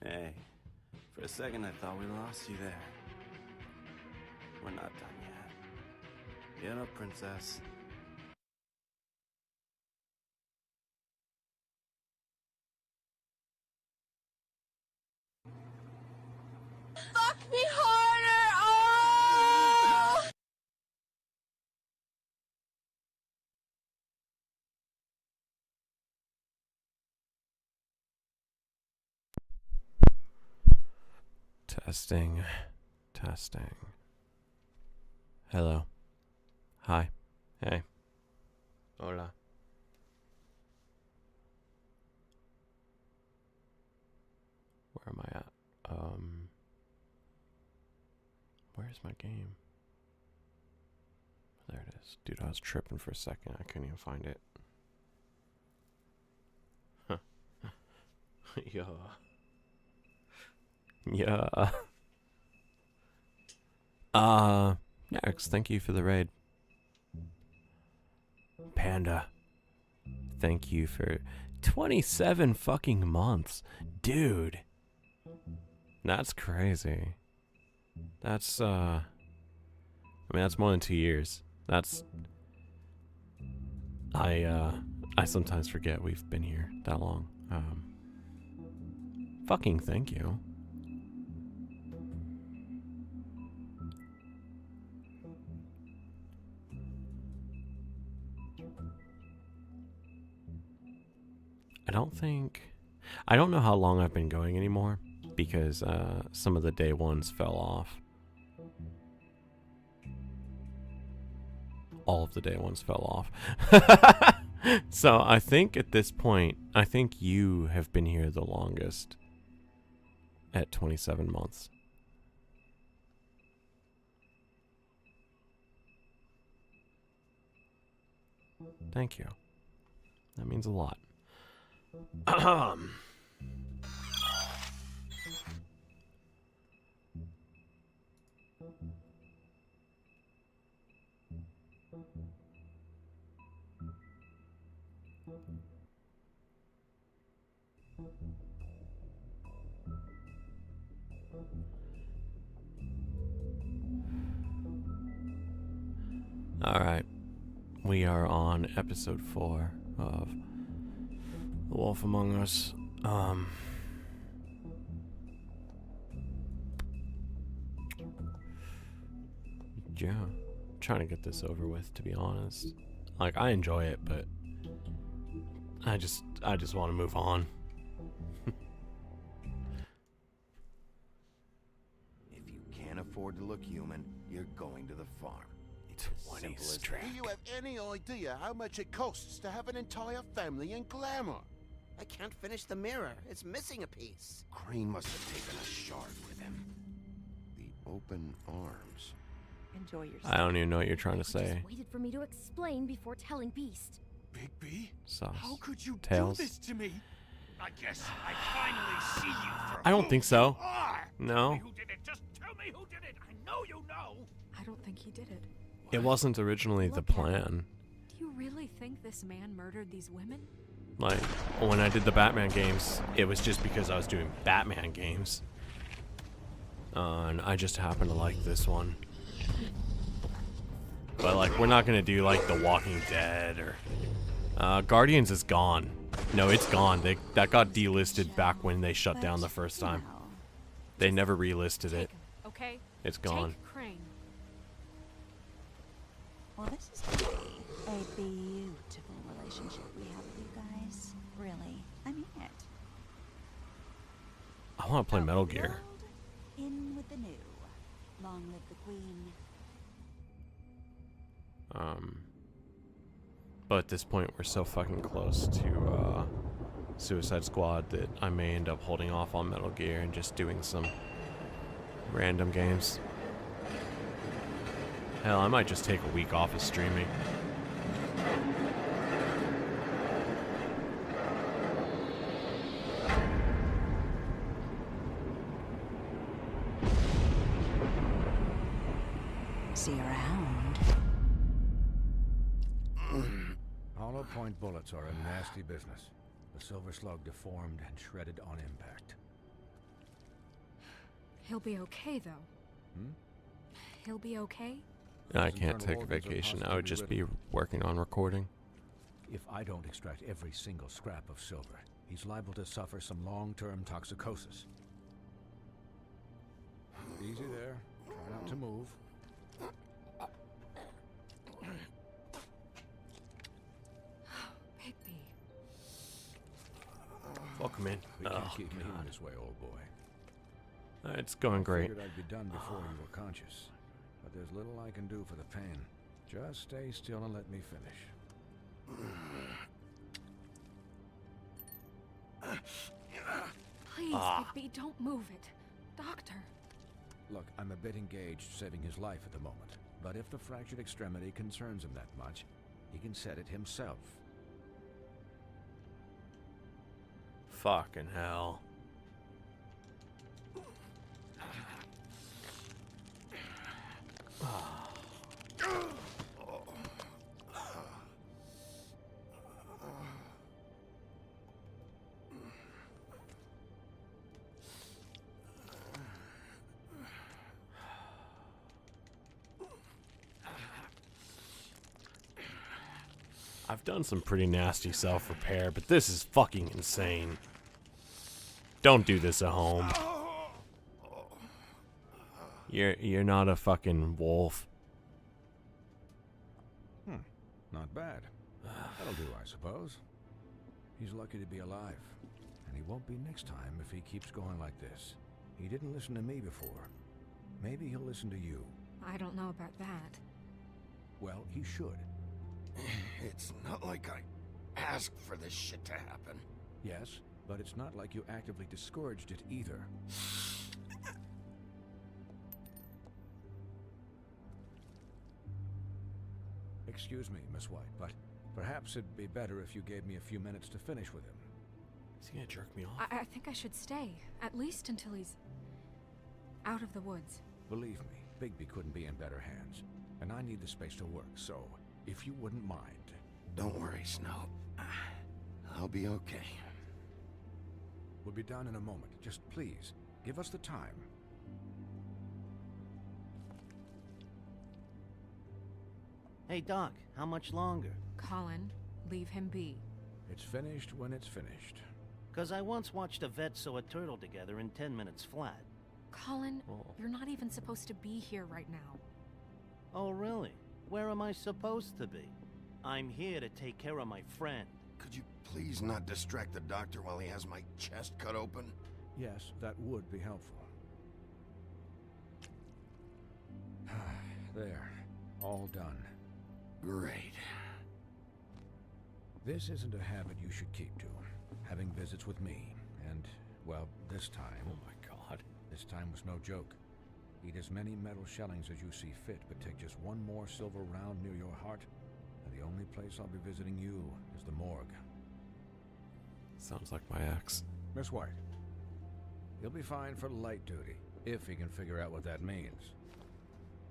Hey, for a second I thought we lost you there. We're not done yet. Get up, princess. Fuck me harder! Oh! Testing. Testing. Hello. Hi. Hey. Hola. Where am I at? Where's my game? There it is. Dude, I was tripping for a second. I couldn't even find it. Huh. Yeah. Next, thank you for the raid. Panda. Thank you for 27 fucking months. Dude. That's crazy. That's, I mean, that's more than 2 years. That's... I sometimes forget we've been here that long. Fucking thank you. I don't know how long I've been going anymore, because some of the day ones fell off. All of the day ones fell off. So I think at this point, I think you have been here the longest at 27 months. Thank you. That means a lot. Alright. We are on episode 4 of The Wolf Among Us. Yeah. Trying to get this over with, to be honest. Like, I enjoy it, but I just want to move on. If you can't afford to look human, you're going to the farm. It's as simple as that. Do you have any idea how much it costs to have an entire family in glamour? I can't finish the mirror. It's missing a piece. Crane must have taken a shard with him. The open arms. Enjoy yourself. I don't even know what you're trying to say. Just waited for me to explain before telling Beast. Big B? Sauce. How could you Tails. do this to me? I guess I finally see you for I don't who think so. you are. No. Tell me who did it. Just tell me who did it. I know you know. I don't think he did it. It wasn't originally the Look at plan. Do you really think this man murdered these women? Like, when I did the Batman games, it was just because I was doing Batman games. And I just happened to like this one. But, like, we're not gonna do, like, The Walking Dead or... Guardians is gone. No, it's gone. That got delisted back when they shut down the first time. They never relisted it. Okay? It's gone. Take Crane. Well, this is gonna be a beautiful relationship we have with you guys. Really, I mean it. I want to play Out Metal with the Gear. old, in with the new. Long live the queen. But at this point, we're so fucking close to Suicide Squad that I may end up holding off on Metal Gear and just doing some random games. Hell, I might just take a week off of streaming. See you around. Hollow point bullets are a nasty business. The silver slug deformed and shredded on impact. He'll be okay, though. Hmm? He'll be okay? I His can't internal take a organs are vacation. I would just be positively working on recording. If I don't extract every single scrap of silver, he's liable to suffer some long-term toxicosis. Easy there. Try not to move. Bigby. Welcome in. We can't Oh, keep moving God. this way, old boy. It's going great. Figured I'd be done before you were conscious, but there's little I can do for the pain. Just stay still and let me finish. Please, Bigby, don't move it. Doctor. Look, I'm a bit engaged saving his life at the moment, but if the fractured extremity concerns him that much, he can set it himself. Fucking hell. I've done some pretty nasty self-repair, but this is fucking insane. Don't do this at home. You're not a fucking wolf. Not bad. That'll do, I suppose. He's lucky to be alive, and he won't be next time if he keeps going like this. He didn't listen to me before. Maybe he'll listen to you. I don't know about that. Well, he should. It's not like I asked for this shit to happen. Yes, but it's not like you actively discouraged it either. Excuse me, Miss White, but perhaps it'd be better if you gave me a few minutes to finish with him. Is he gonna jerk me off? I think I should stay, at least until he's out of the woods. Believe me, Bigby couldn't be in better hands, and I need the space to work, so if you wouldn't mind. Don't worry, Snow. I'll be okay. We'll be done in a moment. Just please, give us the time. Hey, Doc, how much longer? Colin, leave him be. It's finished when it's finished. 'Cause I once watched a vet sew a turtle together in 10 minutes flat. Colin, Oh. you're not even supposed to be here right now. Oh, really? Where am I supposed to be? I'm here to take care of my friend. Could you please not distract the doctor while he has my chest cut open? Yes, that would be helpful. There, all done. Great. This isn't a habit you should keep to. Having visits with me, and, well, this time... Oh my god. This time was no joke. Eat as many metal shellings as you see fit, but take just one more silver round near your heart, and the only place I'll be visiting you is the morgue. Sounds like my ex. Miss White, he'll be fine for light duty, if he can figure out what that means.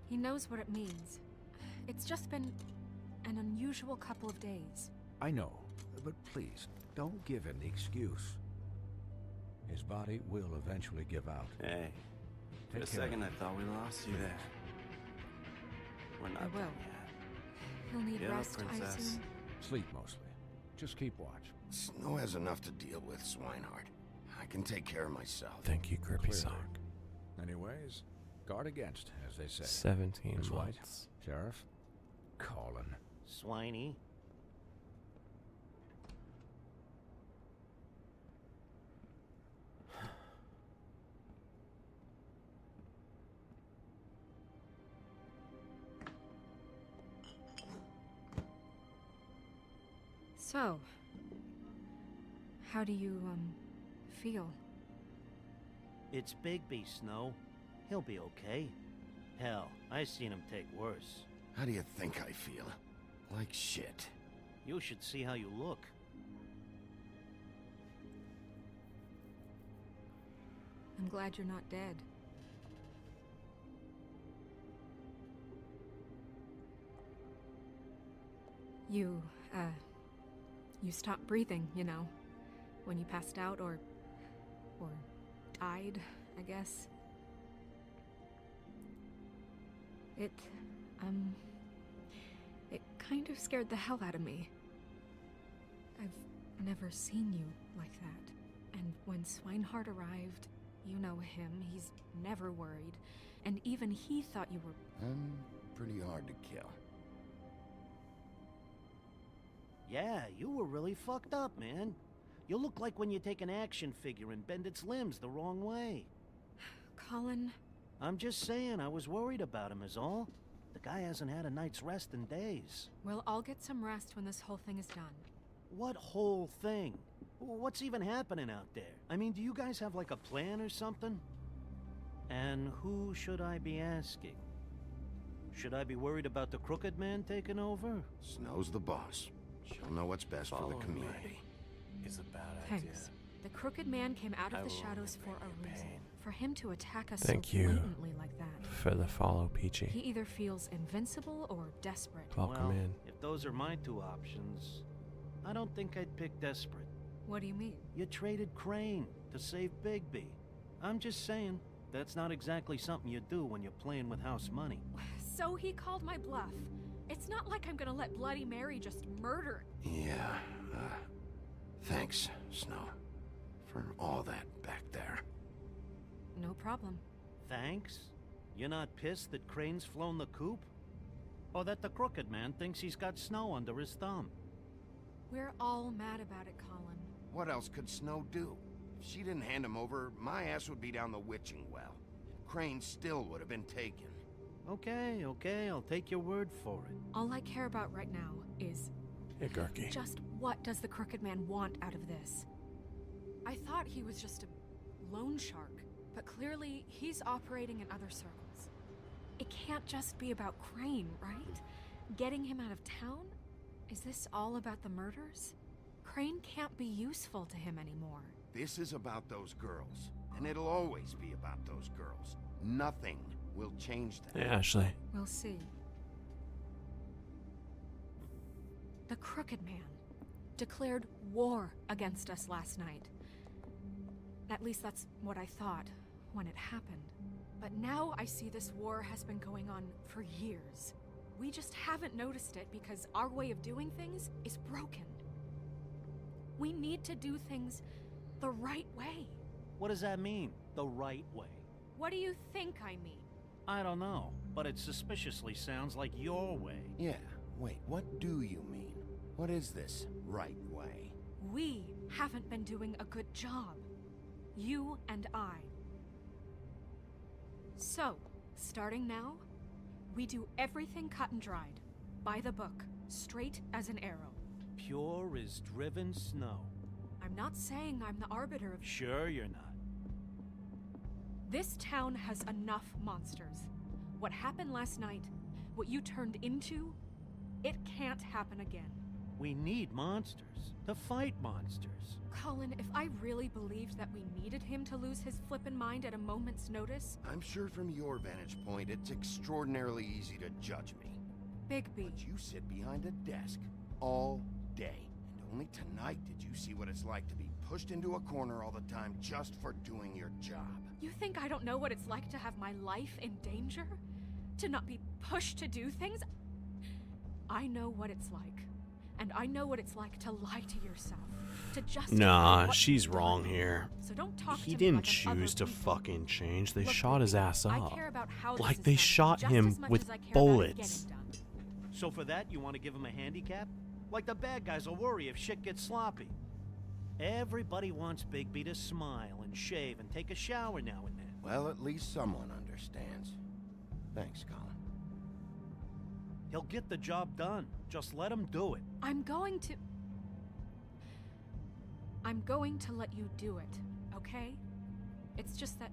He knows what it means. It's just been an unusual couple of days. I know, but please, don't give him the excuse. His body will eventually give out. Hey, for a Take care. second I thought we lost you there. We're not We will. done yet. He'll need Get up, rest, I princess. assume. Sleep mostly. Just keep watch. Snow has enough to deal with, Swinehart. I can take care of myself. Thank you, Grippy Clearly. Sock. Anyways, guard against, as they say. 17 Miss White, months. Sheriff, Colin. Swiney. So, how do you, feel? It's Bigby, Snow. He'll be okay. Hell, I seen him take worse. How do you think I feel? Like shit. You should see how you look. I'm glad you're not dead. You stopped breathing, you know, when you passed out or died, I guess. It kind of scared the hell out of me. I've never seen you like that. And when Swinehart arrived, you know him, he's never worried. And even he thought you were... Pretty hard to kill. Yeah, you were really fucked up, man. You look like when you take an action figure and bend its limbs the wrong way. Colin... I'm just saying, I was worried about him is all. The guy hasn't had a night's rest in days. We'll all get some rest when this whole thing is done. What whole thing? What's even happening out there? I mean, do you guys have like a plan or something? And who should I be asking? Should I be worried about the Crooked Man taking over? Snow's the boss. She'll know what's best for the community. Is a bad idea. Thanks. The Crooked Man came out of the shadows for a reason. For him to attack us Thank so you blatantly like that. for the follow, Peachy. He either feels invincible or desperate. Welcome well, in. If those are my two options, I don't think I'd pick desperate. What do you mean? You traded Crane to save Bigby. I'm just saying, that's not exactly something you do when you're playing with house money. So he called my bluff. It's not like I'm gonna let Bloody Mary just murder... Yeah, thanks, Snow, for all that back there. No problem. Thanks? You're not pissed that Crane's flown the coop? Or that the Crooked Man thinks he's got Snow under his thumb? We're all mad about it, Colin. What else could Snow do? If she didn't hand him over, my ass would be down the witching well. Crane still would have been taken. Okay, I'll take your word for it. All I care about right now is... Hey, Gurky. just what does the Crooked Man want out of this? I thought he was just a loan shark, but clearly he's operating in other circles. It can't just be about Crane, right? Getting him out of town? Is this all about the murders? Crane can't be useful to him anymore. This is about those girls, and it'll always be about those girls. Nothing will change that. Hey, Ashley. We'll see. The Crooked Man declared war against us last night. At least that's what I thought when it happened. But now I see this war has been going on for years. We just haven't noticed it because our way of doing things is broken. We need to do things the right way. What does that mean, the right way? What do you think I mean? I don't know, but it suspiciously sounds like your way. Yeah, wait, what do you mean? What is this right way? We haven't been doing a good job. You and I. So, starting now, we do everything cut and dried. By the book, straight as an arrow. Pure as driven snow. I'm not saying I'm the arbiter of... Sure you're not. This town has enough monsters. What happened last night, what you turned into, it can't happen again. We need monsters to fight monsters. Colin, if I really believed that we needed him to lose his flippin' mind at a moment's notice... I'm sure from your vantage point, it's extraordinarily easy to judge me. Bigby. But you sit behind a desk all day. And only tonight did you see what it's like to be pushed into a corner all the time just for doing your job. You think I don't know what it's like to have my life in danger? To not be pushed to do things? I know what it's like. And I know what it's like to lie to yourself. To justify Nah, what she's you've wrong done. here. So don't talk He to me didn't like I'm other choose to people. fucking change. They Look, shot his Bigby, ass I up. care about how Like this they is done shot just him as much with as I care about it bullets. getting done. So for that, you want to give him a handicap? Like the bad guys will worry if shit gets sloppy. Everybody wants Bigby to smile and shave and take a shower now and then. Well, at least someone understands. Thanks, Colin. He'll get the job done. Just let him do it. I'm going to let you do it, okay? It's just that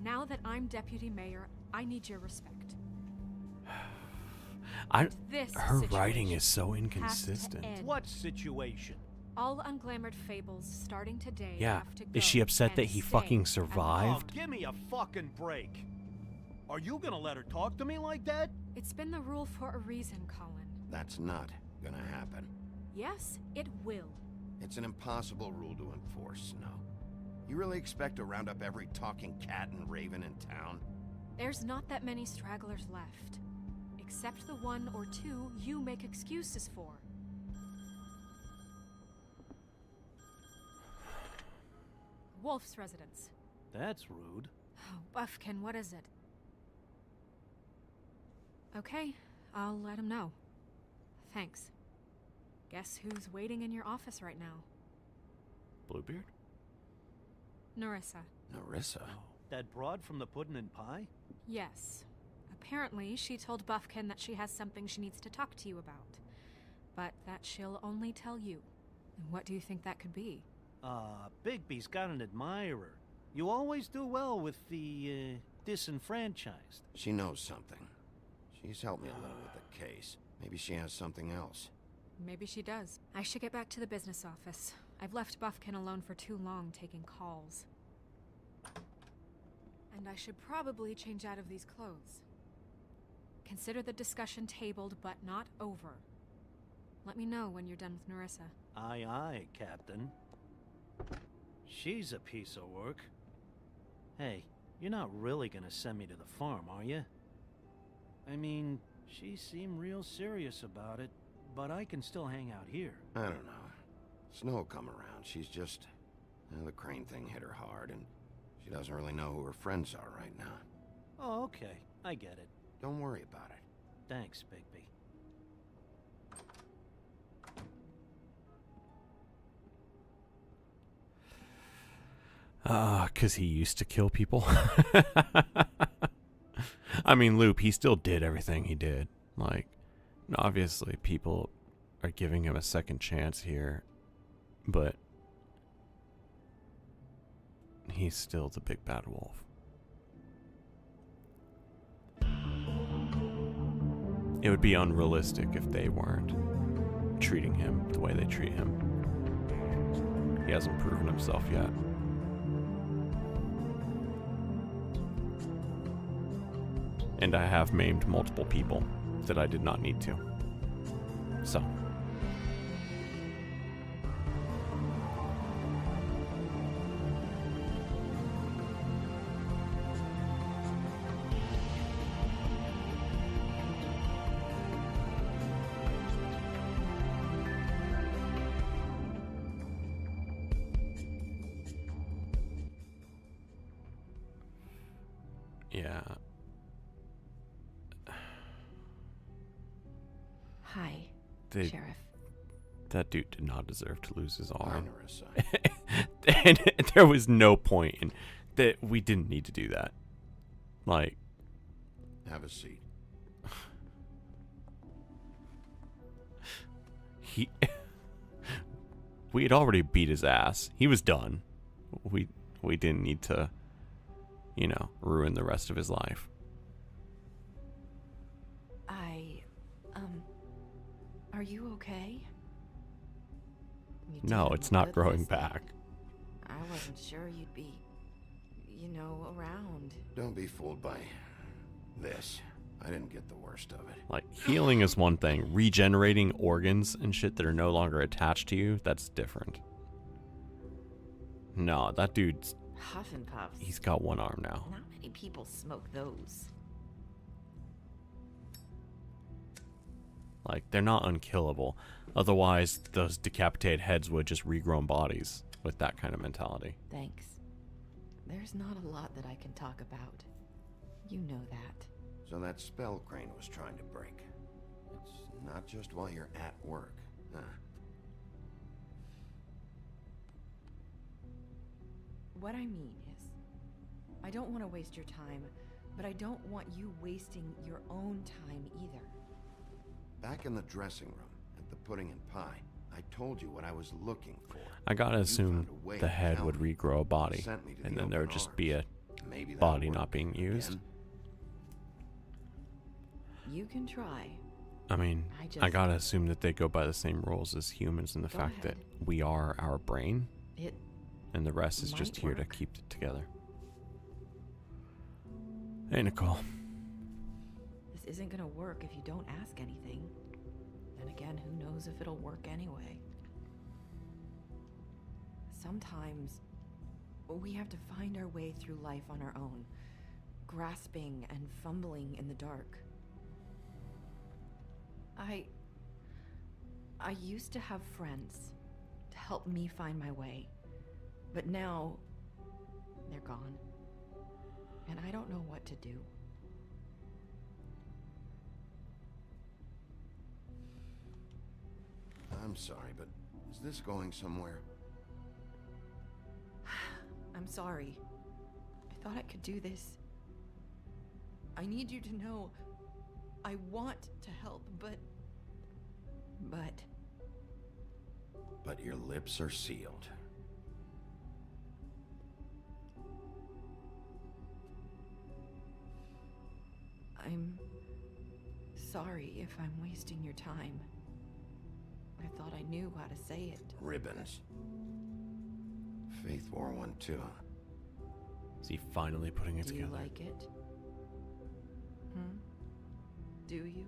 now that I'm deputy mayor, I need your respect. This Her situation writing is so has to inconsistent. end. What situation? All unglamored fables starting today Yeah. have to go. Is she upset that and he stay fucking and survived? Oh, give me a fucking break. Are you gonna let her talk to me like that? It's been the rule for a reason, Colin. That's not gonna happen. Yes, it will. It's an impossible rule to enforce, Snow. You really expect to round up every talking cat and raven in town? There's not that many stragglers left, except the one or two you make excuses for. Wolf's residence. That's rude. Oh, Buffkin, what is it? Okay, I'll let him know. Thanks. Guess who's waiting in your office right now? Bluebeard? Narissa. Narissa? That broad from the puddin' and pie? Yes. Apparently, she told Buffkin that she has something she needs to talk to you about. But that she'll only tell you. And what do you think that could be? Bigby's got an admirer. You always do well with the, disenfranchised. She knows something. She's helped me a little with the case. Maybe she has something else. Maybe she does. I should get back to the business office. I've left Buffkin alone for too long taking calls. And I should probably change out of these clothes. Consider the discussion tabled, but not over. Let me know when you're done with Narissa. Aye, aye, Captain. She's a piece of work. Hey, you're not really gonna send me to the farm, are you? I mean, she seemed real serious about it, but I can still hang out here. I don't know. Snow will come around. She's just... the crane thing hit her hard, and she doesn't really know who her friends are right now. Oh, okay. I get it. Don't worry about it. Thanks, Bigby. Cause he used to kill people. I mean, Loop, he still did everything he did. Like, obviously people are giving him a second chance here, but he's still the big bad wolf. It would be unrealistic if they weren't treating him the way they treat him. He hasn't proven himself yet. And I have maimed multiple people that I did not need to. So. Yeah. Hi, Sheriff. That dude did not deserve to lose his arm. Narissa. And there was no point in that. We didn't need to do that. Like, Have a seat. we had already beat his ass. He was done. We didn't need to, ruin the rest of his life. Are you okay? You No, didn't it's look not good growing last night. back. I wasn't sure you'd be, around. Don't be fooled by this. I didn't get the worst of it. Like, healing is one thing. Regenerating organs and shit that are no longer attached to you, that's different. No, that dude's... Huff and Puffs. He's got one arm now. Not many people smoke those. Like, they're not unkillable. Otherwise, those decapitated heads would just regrown bodies with that kind of mentality. Thanks. There's not a lot that I can talk about. You know that. So that spell Crane was trying to break. It's not just while you're at work, huh? What I mean is, I don't want to waste your time, but I don't want you wasting your own time either. Back in the dressing room, at the pudding and pie, I told you what I was looking for. I gotta assume found a way the to head tell would me. regrow a body, Sent me to and the then there would open just be a arms. Maybe that'll body work not being used. again. You can try. I mean, I I just- gotta assume that they go by the same rules as humans in the Go fact ahead. that we are our brain, It and the rest is just might here to work. keep it together. Hey, Nicole. This isn't gonna work if you don't ask anything. Then again, who knows if it'll work anyway? Sometimes we have to find our way through life on our own. grasping and fumbling in the dark. I used to have friends to help me find my way, but now they're gone, and I don't know what to do. I'm sorry, but is this going somewhere? I'm sorry. I thought I could do this. I need you to know I want to help, but... But your lips are sealed. I'm sorry if I'm wasting your time. I thought I knew how to say it. Ribbons. Faith wore one too. Is he finally putting it Do together? you like it? Do you?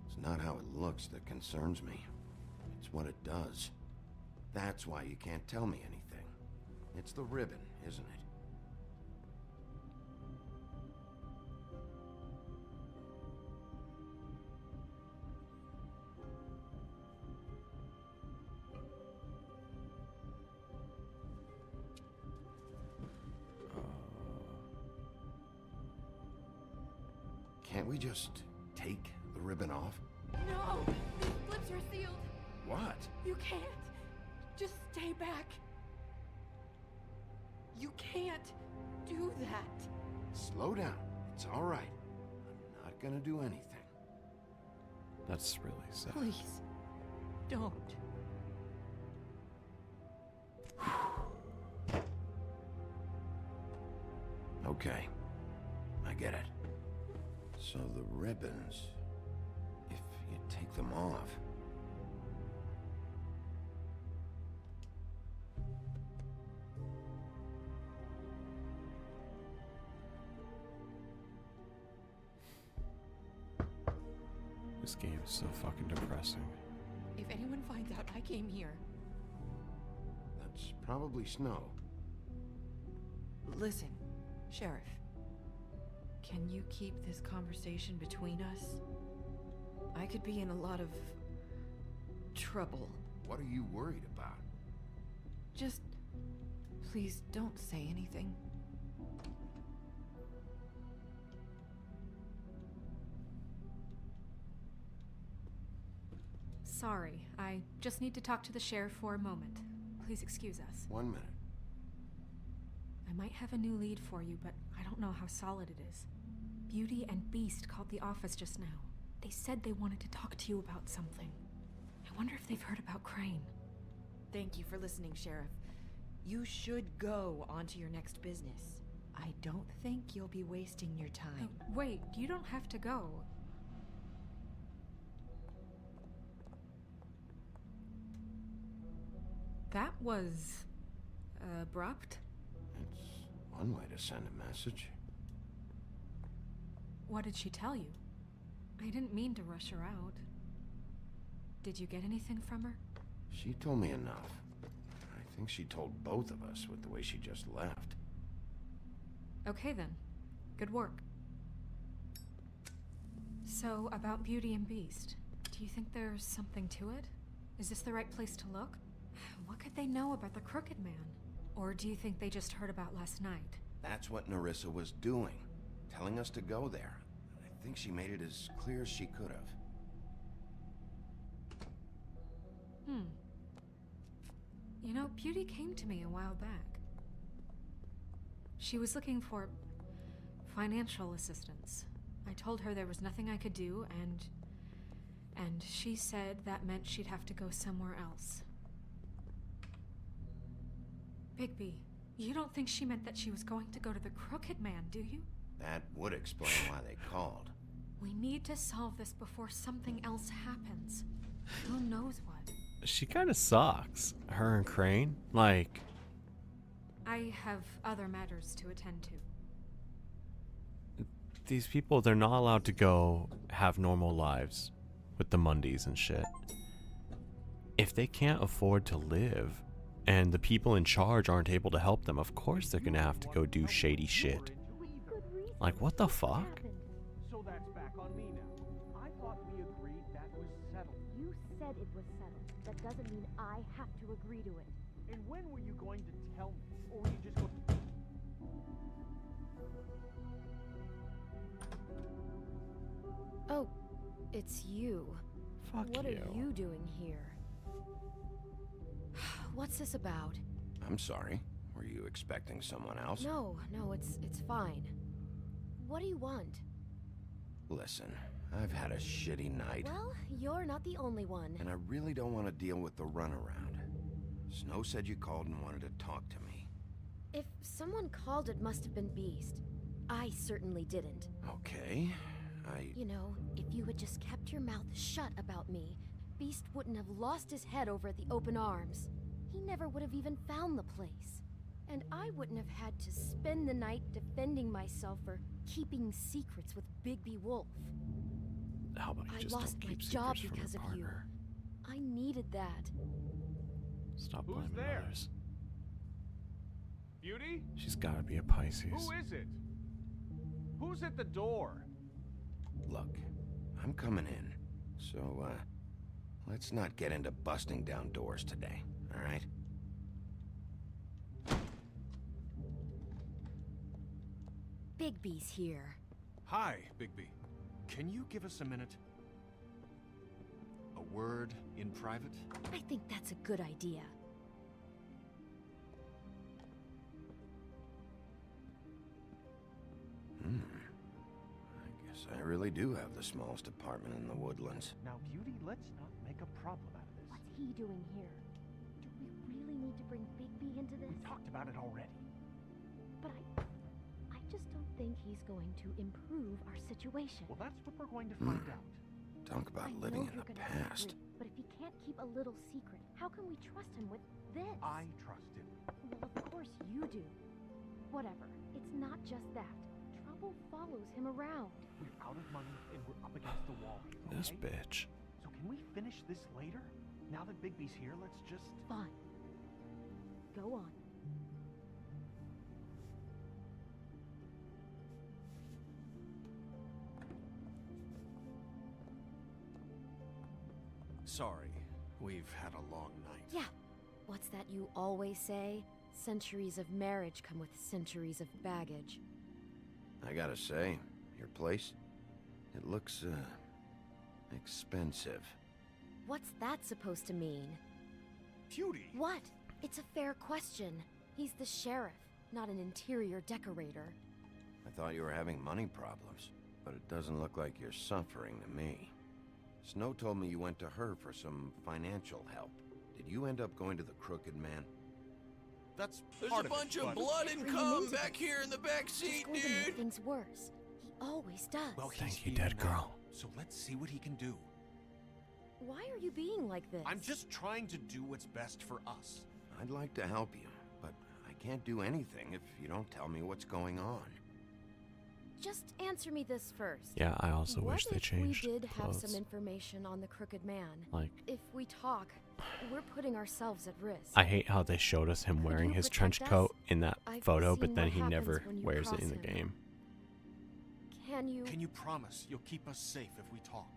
It's not how it looks that concerns me. It's what it does. That's why you can't tell me anything. It's the ribbon, isn't it? Can't we just take the ribbon off? No! These lips are sealed! What? You can't! Just stay back! You can't do that! Slow down. It's all right. I'm not gonna do anything. That's really sad. Please, don't. Okay. I get it. So the ribbons, if you take them off... This game is so fucking depressing. If anyone finds out I came here... That's probably Snow. Listen, Sheriff. Can you keep this conversation between us? I could be in a lot of... trouble. What are you worried about? Just... please don't say anything. Sorry, I just need to talk to the sheriff for a moment. Please excuse us. 1 minute. I might have a new lead for you, but I don't know how solid it is. Beauty and Beast called the office just now. They said they wanted to talk to you about something. I wonder if they've heard about Crane. Thank you for listening, Sheriff. You should go on to your next business. I don't think you'll be wasting your time. Wait, you don't have to go. That was... abrupt? It's one way to send a message. What did she tell you? I didn't mean to rush her out. Did you get anything from her? She told me enough. I think she told both of us with the way she just left. Okay then. Good work. So, about Beauty and Beast, do you think there's something to it? Is this the right place to look? What could they know about the Crooked Man? Or do you think they just heard about last night? That's what Nerissa was doing. Telling us to go there. I think she made it as clear as she could have. You know, Beauty came to me a while back. She was looking for financial assistance. I told her there was nothing I could do, and she said that meant she'd have to go somewhere else. Bigby, you don't think she meant that she was going to go to the Crooked Man, do you? That would explain why they called. We need to solve this before something else happens. Who knows what? She kind of sucks. Her and Crane. Like... I have other matters to attend to. These people, they're not allowed to go have normal lives with the Mundies and shit. If they can't afford to live, and the people in charge aren't able to help them, of course they're gonna have to go do shady shit. Like, what the fuck? So that's back on me now. I thought we agreed that was settled. You said it was settled. That doesn't mean I have to agree to it. And when were you going to tell me? Or were you just going to... Oh, it's you. Fuck What you. are you doing here? What's this about? I'm sorry. Were you expecting someone else? No, it's fine. What do you want? Listen, I've had a shitty night. Well, you're not the only one. And I really don't want to deal with the runaround. Snow said you called and wanted to talk to me. If someone called, it must have been Beast. I certainly didn't. Okay, You know, if you had just kept your mouth shut about me, Beast wouldn't have lost his head over at the open arms. He never would have even found the place. And I wouldn't have had to spend the night defending myself for keeping secrets with Bigby Wolf. How about you I just lost don't my keep job secrets from because your of you. partner? I needed that. Stop Who's blaming there? others. Beauty? She's gotta be a Pisces. Who is it? Who's at the door? look, I'm coming in. So, let's not get into busting down doors today, all right? Bigby's here. Hi, Bigby. Can you give us a minute? A word in private? I think that's a good idea. I guess I really do have the smallest apartment in the Woodlands. Now, Beauty, let's not make a problem out of this. What's he doing here? Do we really need to bring Bigby into this? We talked about it already. But I just don't think he's going to improve our situation. Well, that's what we're going to find out. Talk about I living know in you're the gonna past. disagree, but if he can't keep a little secret, how can we trust him with this? I trust him. Well, of course you do. Whatever. It's not just that. Trouble follows him around. We're out of money and we're up against the wall here, okay? This bitch. So can we finish this later? Now that Bigby's here, let's just... Fine. Go on. Sorry, we've had a long night. Yeah. What's that you always say? Centuries of marriage come with centuries of baggage. I gotta say, your place, it looks, expensive. What's that supposed to mean? Beauty! What? It's a fair question. He's the sheriff, not an interior decorator. I thought you were having money problems, but it doesn't look like you're suffering to me. Snow told me you went to her for some financial help. Did you end up going to the Crooked Man? That's There's part a of bunch it, of but... blood and Bring him cum into back this. here in the back It's seat, going to make dude. things worse. He always does. Well, he's Thank you, here dead now, girl. So let's see what he can do. Why are you being like this? I'm just trying to do what's best for us. I'd like to help you, but I can't do anything if you don't tell me what's going on. Just answer me this first. Yeah, I also What wish they if changed we did have clothes. some information on the Crooked Man? Like, If we talk, we're putting ourselves at risk. I hate how they showed us him Could wearing you his protect trench us? coat in that I've photo, seen but then what he happens never when you wears it cross in the him. game. Can you promise you'll keep us safe if we talk?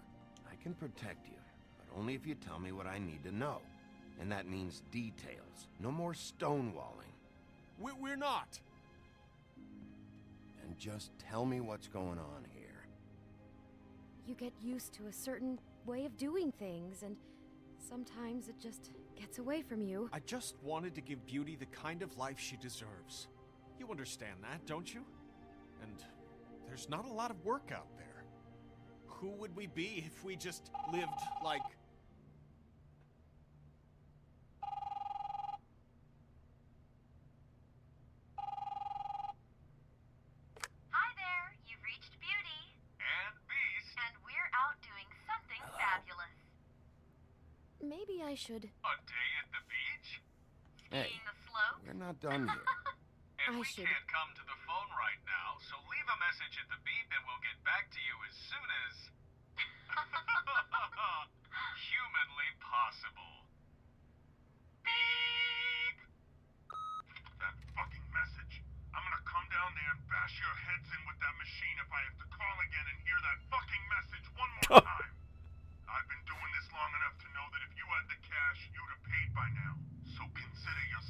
I can protect you, but only if you tell me what I need to know. And that means details. No more stonewalling. We're not! And just tell me what's going on here. You get used to a certain way of doing things, and sometimes it just gets away from you. I just wanted to give Beauty the kind of life she deserves. You understand that, don't you? And there's not a lot of work out there. Who would we be if we just lived like... Hi there, you've reached Beauty. And Beast. And we're out doing something fabulous. Maybe I should. A day at the beach? Hey, Skiing the slope? we're not done yet. And I we should. can't come to the phone right now, so leave a message at the beep and we'll get back to you as soon as... humanly possible. Beep! That fucking message. I'm gonna come down there and bash your heads in with that machine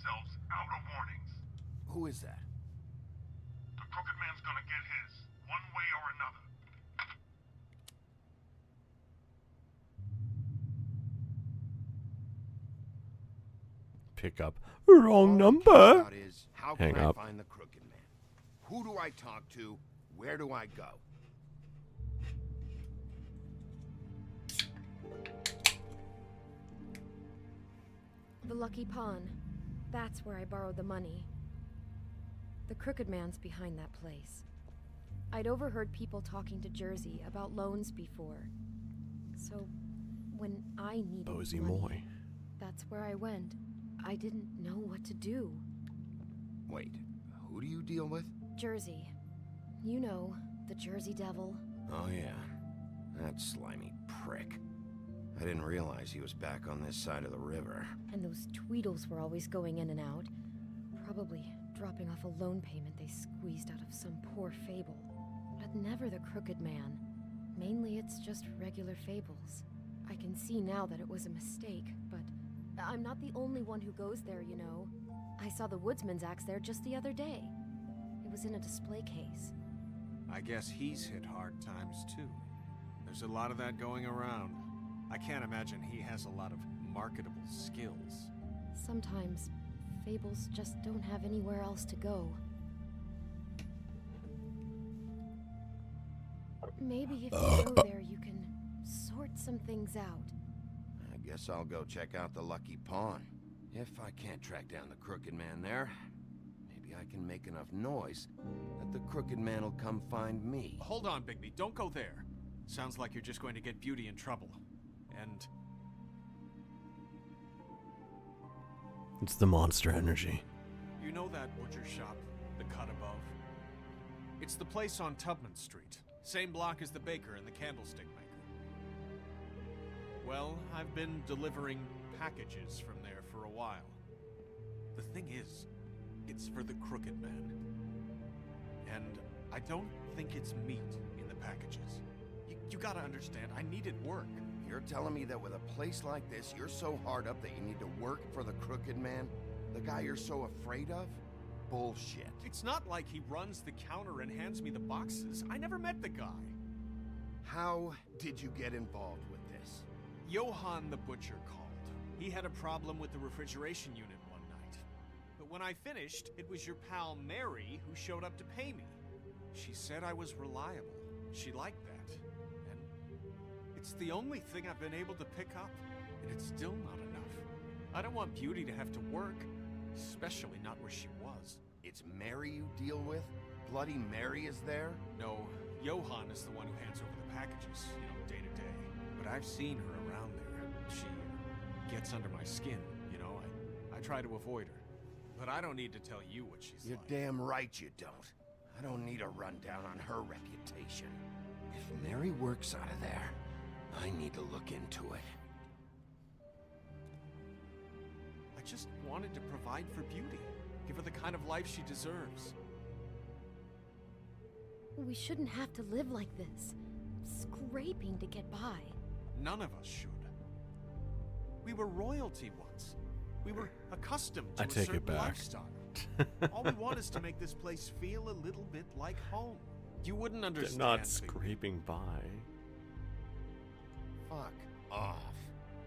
themselves out of warnings. Who is that? The Crooked Man's gonna get his, one way or another. Pick up. Wrong number. How Hang can I up. find the Crooked Man? Who do I talk to? Where do I go? The Lucky Pawn. That's where I borrowed the money. The Crooked Man's behind that place. I'd overheard people talking to Jersey about loans before. So, when I needed Posey money, Moy. that's where I went. I didn't know what to do. Wait, who do you deal with? Jersey. You know, the Jersey Devil. Oh yeah, that slimy prick. I didn't realize he was back on this side of the river. And those Tweedles were always going in and out. Probably dropping off a loan payment they squeezed out of some poor fable. But never the Crooked Man. Mainly it's just regular fables. I can see now that it was a mistake, but I'm not the only one who goes there, you know. I saw the Woodsman's axe there just the other day. It was in a display case. I guess he's hit hard times too. There's a lot of that going around. I can't imagine he has a lot of marketable skills. Sometimes, fables just don't have anywhere else to go. Maybe if you go there, you can sort some things out. I guess I'll go check out the Lucky Pawn. If I can't track down the Crooked Man there, maybe I can make enough noise that the Crooked Man will come find me. Hold on, Bigby. Don't go there. Sounds like you're just going to get Beauty in trouble. And It's the monster energy. you know that butcher shop, the cut above? It's the place on Tubman Street. Same block as the baker and the candlestick maker. Well, I've been delivering packages from there for a while. The thing is, it's for the Crooked Man. And I don't think it's meat in the packages. You gotta understand, I needed work. You're telling me that with a place like this, you're so hard up that you need to work for the Crooked Man? The guy you're so afraid of? Bullshit. It's not like he runs the counter and hands me the boxes. I never met the guy. How did you get involved with this? Johann the butcher called. He had a problem with the refrigeration unit one night. But when I finished, it was your pal Mary who showed up to pay me. She said I was reliable. She liked that. And it's the only thing I've been able to pick up, and it's still not enough. I don't want Beauty to have to work, especially not where she was. It's Mary you deal with? Bloody Mary is there? No, Johann is the one who hands over the packages, day to day. But I've seen her around there. She gets under my skin, I try to avoid her. But I don't need to tell you what she's You're like. damn right you don't. I don't need a rundown on her reputation. If Mary works out of there, I need to look into it. I just wanted to provide for Beauty. Give her the kind of life she deserves. We shouldn't have to live like this, scraping to get by. None of us should. We were royalty once. We were accustomed to I a take certain it back. lifestyle. All we want is to make this place feel a little bit like home. You wouldn't They're understand. not Bigby. scraping by. Fuck off.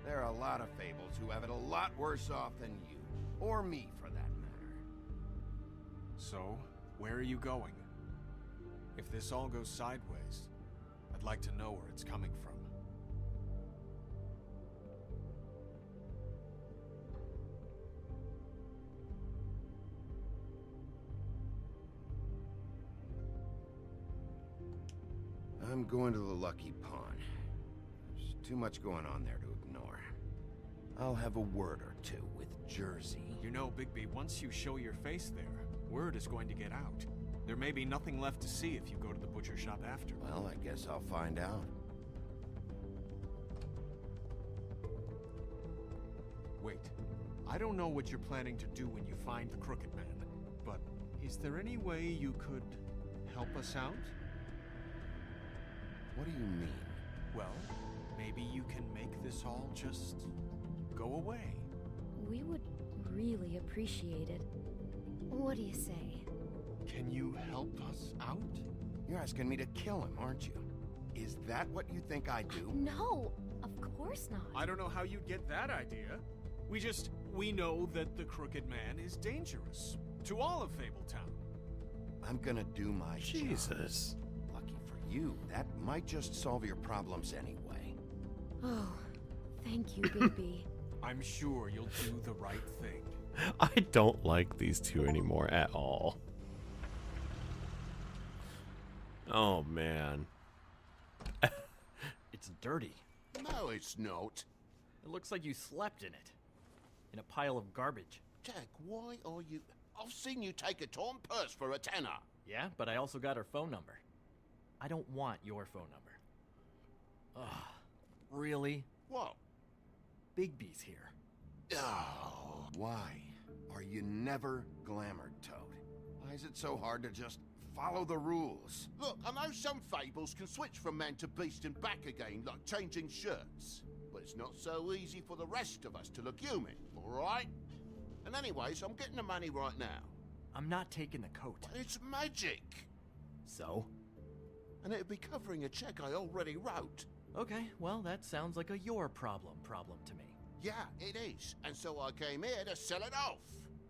There are a lot of fables who have it a lot worse off than you. Or me, for that matter. So, where are you going? If this all goes sideways, I'd like to know where it's coming from. I'm going to the Lucky Pawn. There's too much going on there to ignore. I'll have a word or two with Jersey. You know, Bigby, once you show your face there, word is going to get out. There may be nothing left to see if you go to the butcher shop after. Well, I guess I'll find out. Wait, I don't know what you're planning to do when you find the Crooked Man, but is there any way you could help us out? What do you mean? Well, maybe you can make this all just go away. We would really appreciated. What do you say? Can you help us out? You're asking me to kill him, aren't you? Is that what you think I do? No, of course not. I don't know how you'd get that idea. We know that the Crooked Man is dangerous to all of Fabletown. I'm gonna do my Jesus. job. Lucky for you, that might just solve your problems anyway. Oh, thank you, Bigby. I'm sure you'll do the right thing. I don't like these two anymore at all. Oh, man. It's dirty. No, it's not. It looks like you slept in it. In a pile of garbage. Jack, why are you... I've seen you take a torn purse for a tenner. Yeah, but I also got her phone number. I don't want your phone number. Ugh. Really? What? Bigby's here. Oh, why are you never glamored, Toad? Why is it so hard to just follow the rules? Look, I know some fables can switch from man to beast and back again, like changing shirts. But it's not so easy for the rest of us to look human, alright? And anyways, I'm getting the money right now. I'm not taking the coat. But it's magic! So? And it'd be covering a check I already wrote. Okay, well, that sounds like a your problem to me. Yeah, it is. And so I came here to sell it off.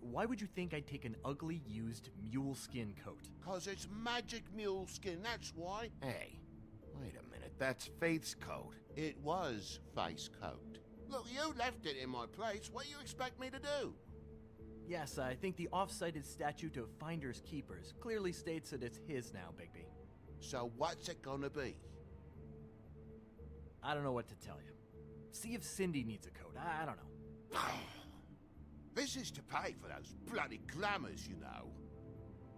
Why would you think I'd take an ugly, used mule skin coat? 'Cause it's magic mule skin, that's why. Hey, wait a minute, that's Faith's coat. It was Faith's coat. Look, you left it in my place. What do you expect me to do? Yes, I think the off-cited statute of Finders Keepers clearly states that it's his now, Bigby. So what's it gonna be? I don't know what to tell you. See if Cindy needs a coat. I don't know. This is to pay for those bloody glamours, you know.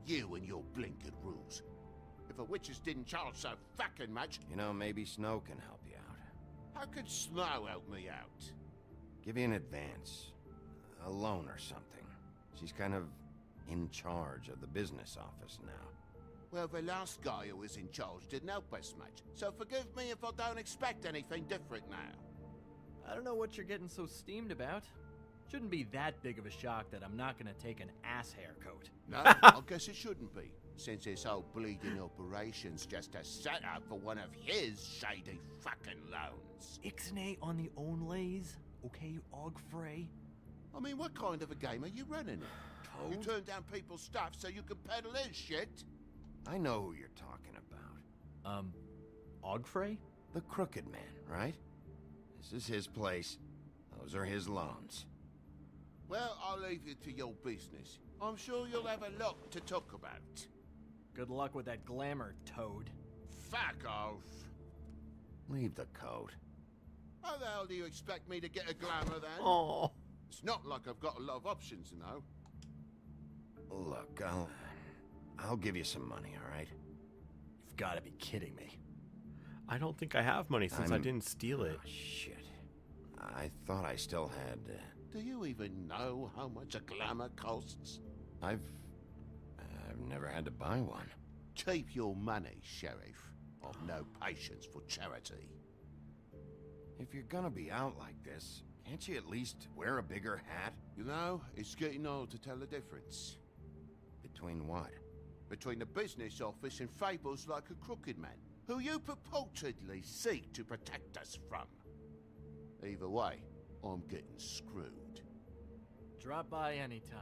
You and your blinkered rules. If the witches didn't charge so fucking much... You know, maybe Snow can help you out. How could Snow help me out? Give you an advance. A loan or something. She's kind of in charge of the business office now. Well, the last guy who was in charge didn't help us much, so forgive me if I don't expect anything different now. I don't know what you're getting so steamed about. Shouldn't be that big of a shock that I'm not gonna take an ass hair coat. No, I guess it shouldn't be, since this whole bleeding operation's just a setup for one of his shady fucking loans. Ixnay on the onlays, okay, Ogfrey? I mean, what kind of a game are you running? Toad? You turn down people's stuff so you can peddle his shit? I know who you're talking about. Ogfrey? The Crooked Man, right? This is his place. Those are his loans. Well, I'll leave you to your business. I'm sure you'll have a lot to talk about. Good luck with that glamour, Toad. Fuck off. Leave the coat. How the hell do you expect me to get a glamour then? Oh. It's not like I've got a lot of options, you know. Look, I'll give you some money, all right? You've got to be kidding me. I don't think I have money since I didn't steal it. Oh, shit. I thought I still had... Do you even know how much a glamour costs? I've never had to buy one. Keep your money, Sheriff. I've no patience for charity. If you're gonna be out like this, can't you at least wear a bigger hat? You know, it's getting old to tell the difference. Between what? Between the business office and fables like a Crooked Man, who you purportedly seek to protect us from. Either way, I'm getting screwed. Drop by anytime.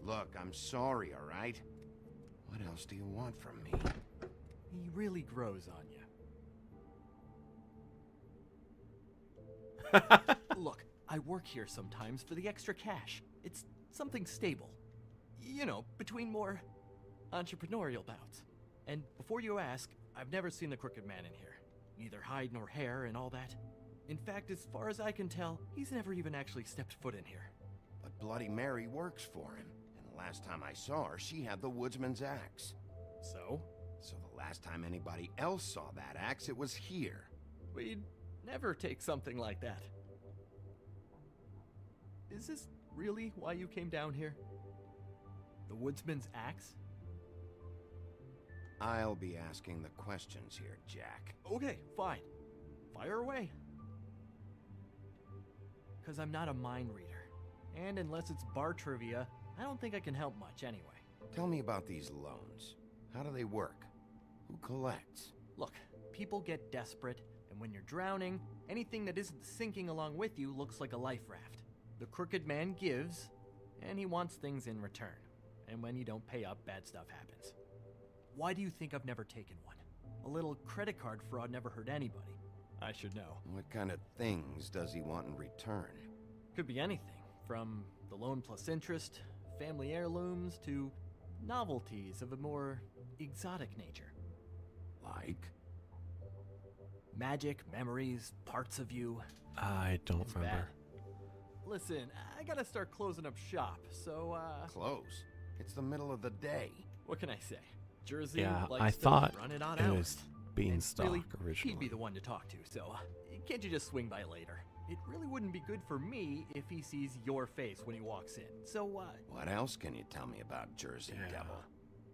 Look, I'm sorry, all right? What else do you want from me? He really grows on you. Look, I work here sometimes for the extra cash. It's something stable. You know, between more entrepreneurial bouts. And before you ask, I've never seen the Crooked Man in here. Neither hide nor hair and all that. In fact, as far as I can tell, he's never even actually stepped foot in here. But Bloody Mary works for him. And the last time I saw her, she had the woodsman's axe. So? So the last time anybody else saw that axe, it was here. We'd never take something like that. Is this really why you came down here? The woodsman's axe? I'll be asking the questions here, Jack. Okay, fine. Fire away. because I'm not a mind reader. And unless it's bar trivia, I don't think I can help much anyway. Tell me about these loans. How do they work? Who collects? Look, people get desperate, and when you're drowning, anything that isn't sinking along with you looks like a life raft. The crooked man gives, and he wants things in return. And when you don't pay up, bad stuff happens. Why do you think I've never taken one? A little credit card fraud never hurt anybody. I should know. What kind of things does he want in return? Could be anything, from the loan plus interest, family heirlooms, to novelties of a more exotic nature. Like? Magic, memories, parts of you. I don't It's remember. bad. Listen, I gotta start closing up shop, so, Close? It's the middle of the day. what can I say? Jersey Yeah, likes I to thought run it on it hours. was Beanstalk Really, originally. he'd be the one to talk to, so can't you just swing by later? It really wouldn't be good for me if he sees your face when he walks in, so, What else can you tell me about Jersey Devil?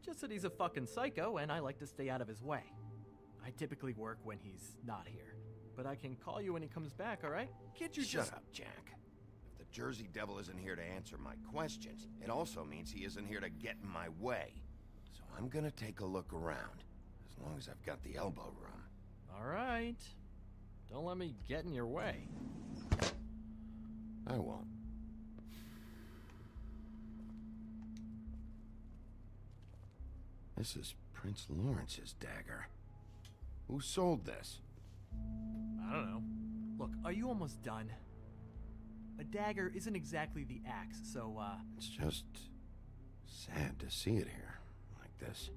just that he's a fucking psycho and I like to stay out of his way. I typically work when he's not here, but I can call you when he comes back, alright? Can't you Shut just... up, Jack. If the Jersey Devil isn't here to answer my questions, it also means he isn't here to get in my way. So I'm gonna take a look around, as long as I've got the elbow room. Alright. Don't let me get in your way. I won't. This is Prince Lawrence's dagger. Who sold this? I don't know. Look, are you almost done? A dagger isn't exactly the axe, so, It's just sad to see it here, like this.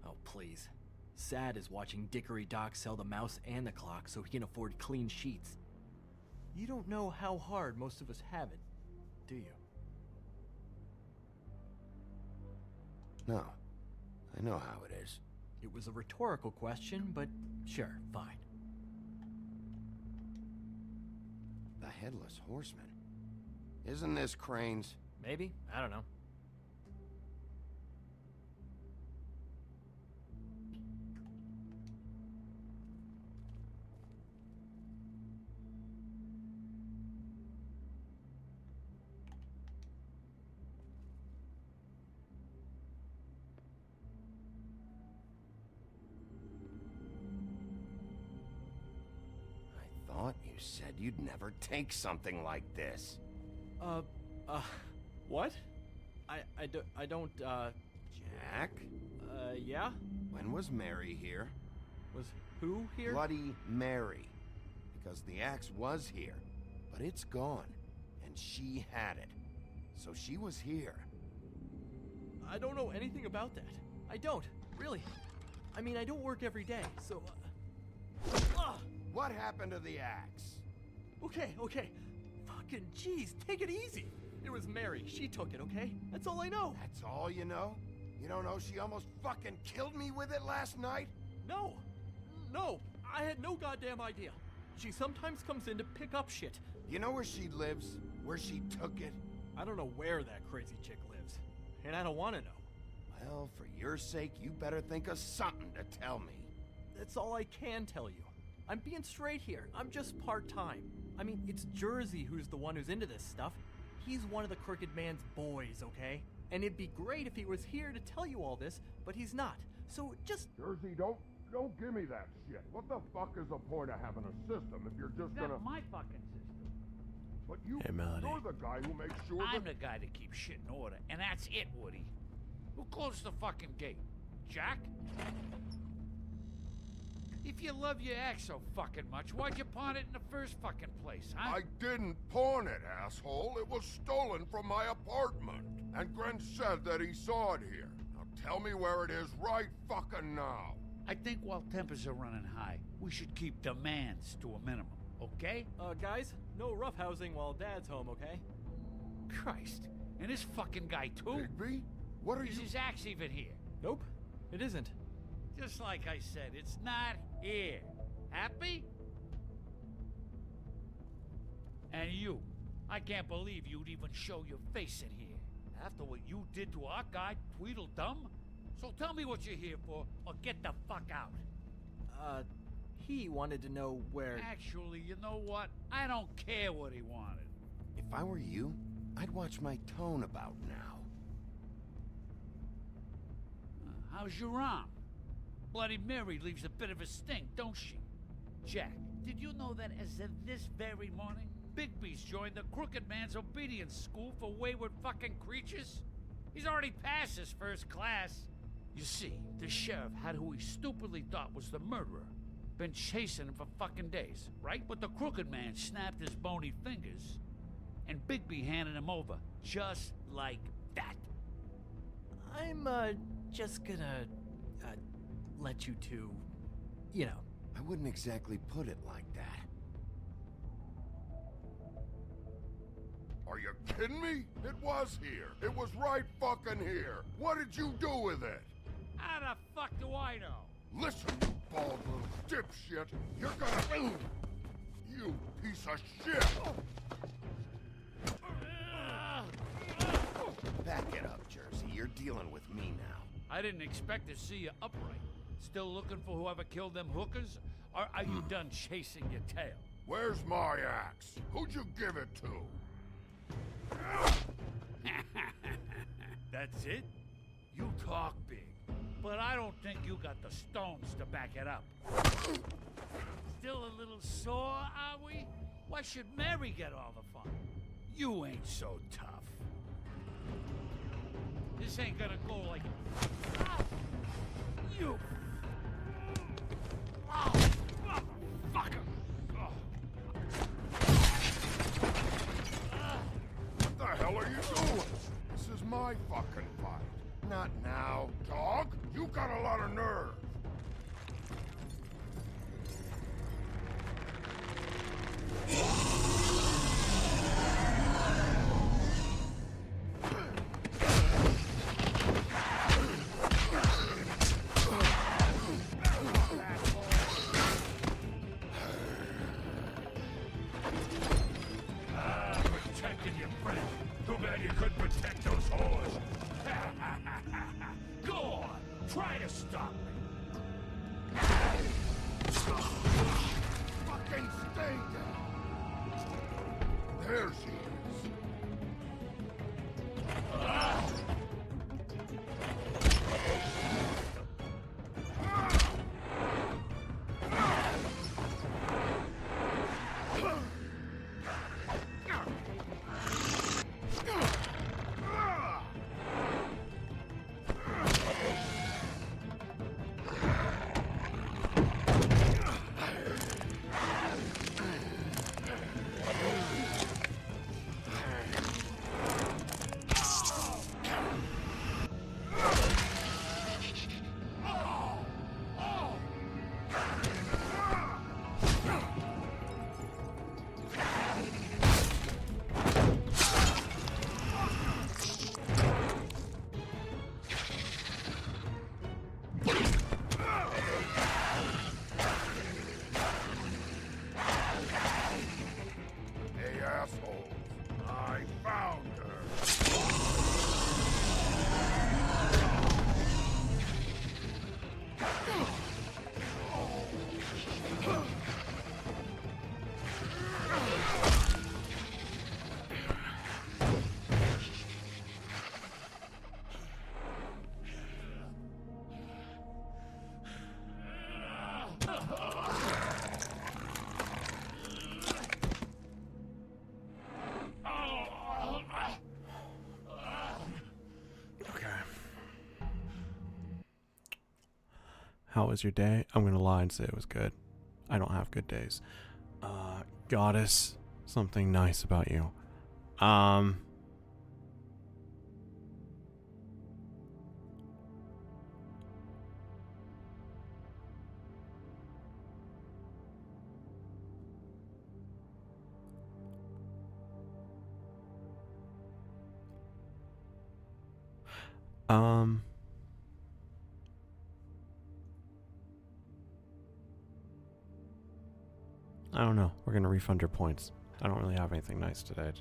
Oh, please. Sad is watching Dickory Doc sell the mouse and the clock so he can afford clean sheets. You don't know how hard most of us have it, do you? No. I know how it is. It was a rhetorical question, but sure, fine. The Headless Horseman. Isn't this Crane's? Maybe? I don't know. I thought you said you'd never take something like this. What? I don't, Jack? Yeah? When was Mary here? Was who here? Bloody Mary. Because the axe was here, but it's gone, and she had it. So she was here. I don't know anything about that. I don't, really. I mean, I don't work every day, so, What happened to the axe? Okay. Fucking jeez, take it easy. It was Mary. She took it, okay? That's all I know. That's all you know? You don't know she almost fucking killed me with it last night? No, I had no goddamn idea. She sometimes comes in to pick up shit. You know where she lives? Where she took it? I don't know where that crazy chick lives, and I don't want to know. Well, for your sake, you better think of something to tell me. That's all I can tell you. I'm being straight here. I'm just part-time. I mean, it's Jersey who's the one who's into this stuff. He's one of the Crooked Man's boys, okay? And it'd be great if he was here to tell you all this, but he's not. So just... Jersey, don't give me that shit. What the fuck is the point of having a system if you're just gonna... That's my fucking system. But you, Hey, Melody. you're the guy who makes sure I'm that... the guy that keeps shit in order, and that's it, Woody. Who closed the fucking gate? Jack? If you love your axe so fucking much, why'd you pawn it in the first fucking place, huh? I didn't pawn it, asshole. It was stolen from my apartment. And Gren said that he saw it here. Now tell me where it is right fucking now. I think while tempers are running high, we should keep demands to a minimum, okay? Guys, no roughhousing while Dad's home, okay? Christ. And this fucking guy, too? Bigby? What are Is you... his axe even here? Nope, it isn't. Just like I said, it's not here. Happy? And you. I can't believe you'd even show your face in here. After what you did to our guy, Tweedledum? So tell me what you're here for, or get the fuck out. He wanted to know where... Actually, you know what? I don't care what he wanted. If I were you, I'd watch my tone about now. How's your arm? Bloody Mary leaves a bit of a stink, don't she? Jack, did you know that as of this very morning, Bigby's joined the Crooked Man's obedience school for wayward fucking creatures? He's already passed his first class. You see, the sheriff had who he stupidly thought was the murderer. Been chasing him for fucking days, right? But the Crooked Man snapped his bony fingers, and Bigby handed him over, just like that. I'm, just gonna, let you two, you know. I wouldn't exactly put it like that. Are you kidding me? It was here. It was right fucking here. What did you do with it? How the fuck do I know? Listen, you bald little dipshit. You're gonna... You piece of shit! Back it up, Jersey. You're dealing with me now. I didn't expect to see you upright. Still looking for whoever killed them hookers? Or are you done chasing your tail? Where's my axe? Who'd you give it to? That's it? You talk big, but I don't think you got the stones to back it up. Still a little sore, are we? Why should Mary get all the fun? You ain't so tough. This ain't gonna go like... Ah! You... Oh, motherfucker! Oh. What the hell are you doing? This is my fucking fight. Not now, dog. You got a lot of nerve. Protecting your friend. Too bad you couldn't protect those whores. Go on, try to stop me. Fucking stay there. There she is. How was your day? I'm gonna lie and say it was good. I don't have good days. Goddess, something nice about you. I don't know. We're gonna refund your points. I don't really have anything nice today.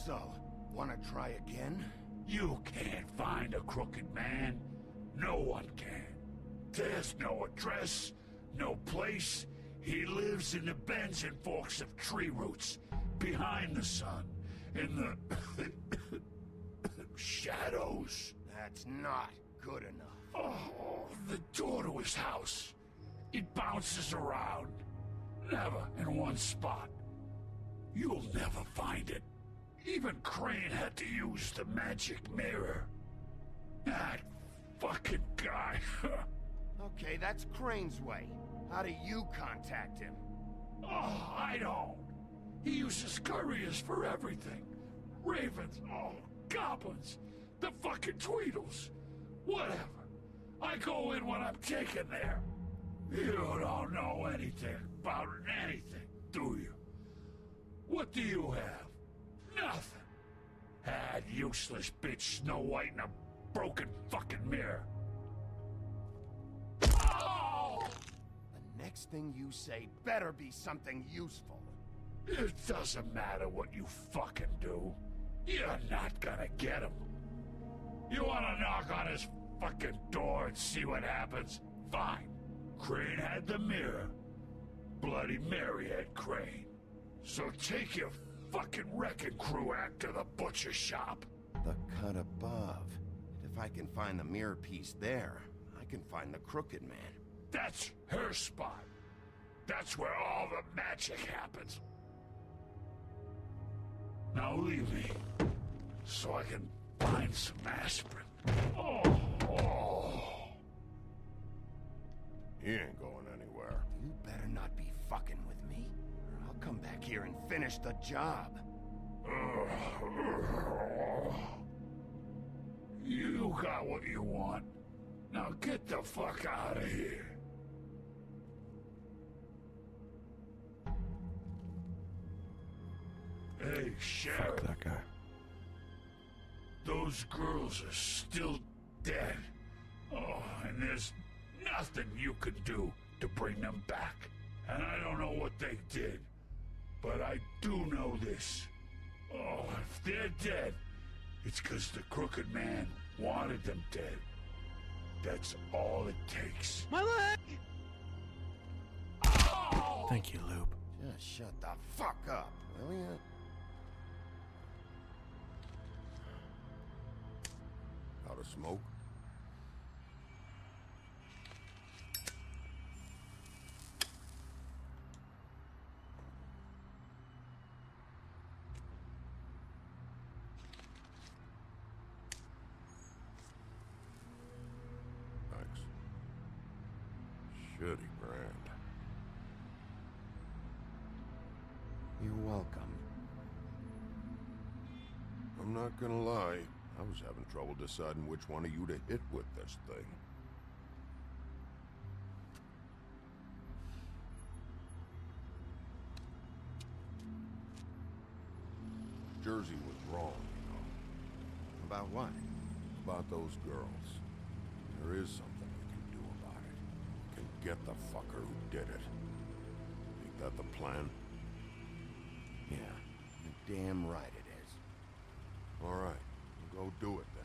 So, wanna try again? You can't find a crooked man. No one can. There's no address, No place. He lives in the bends and forks of tree roots, behind the sun, in the shadows. That's not good enough. Oh, the door to his house. It bounces around. Never in one spot. You'll never find it. Even Crane had to use the magic mirror. That fucking guy. Okay, that's Crane's way. How do you contact him? Oh, I don't. He uses couriers for everything. Ravens, goblins, the fucking Tweedles. Whatever. I go in when I'm taken there. You don't know anything about anything, do you? What do you have? Nothing. That useless bitch Snow White in a broken fucking mirror. Oh! The next thing you say better be something useful. It doesn't matter what you fucking do. You're not gonna get him. You wanna knock on his fucking door and see what happens? Fine. Crane had the mirror. Bloody Mary had Crane. So take your fucking wrecking crew act to the butcher shop. The cut above. If I can find the mirror piece there, I can find the Crooked Man. That's her spot. That's where all the magic happens. Now leave me, so I can find some aspirin. Oh. He ain't going anywhere. You better not be fucking with me, or I'll come back here and finish the job. You got what you want. Now get the fuck out of here. Hey, Sheriff. Fuck that guy. Those girls are still dead. Oh, and there's nothing you can do to bring them back. And I don't know what they did, but I do know this. Oh, if they're dead, it's because the Crooked Man wanted them dead. That's all it takes. My leg! Oh! Thank you, Loop. Just shut the fuck up, will ya? Out of smoke? Thanks. Shitty brand. You're welcome. I'm not gonna lie. I was having trouble deciding which one of you to hit with this thing. Jersey was wrong, you know. About what? About those girls. There is something we can do about it. We can get the fucker who did it. Ain't that the plan? Yeah, you're damn right it is. All right, we'll go do it then.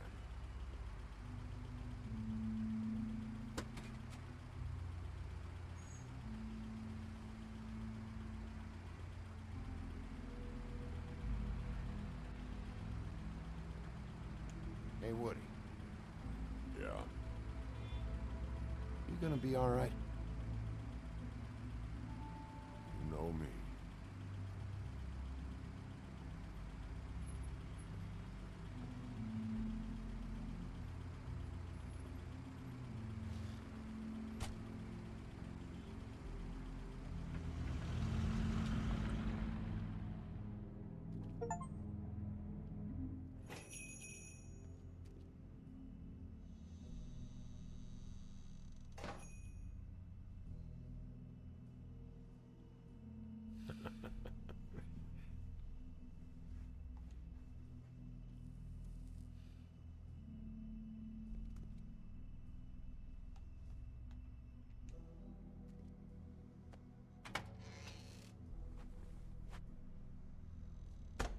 Hey, Woody. Yeah. You gonna be all right? You know me.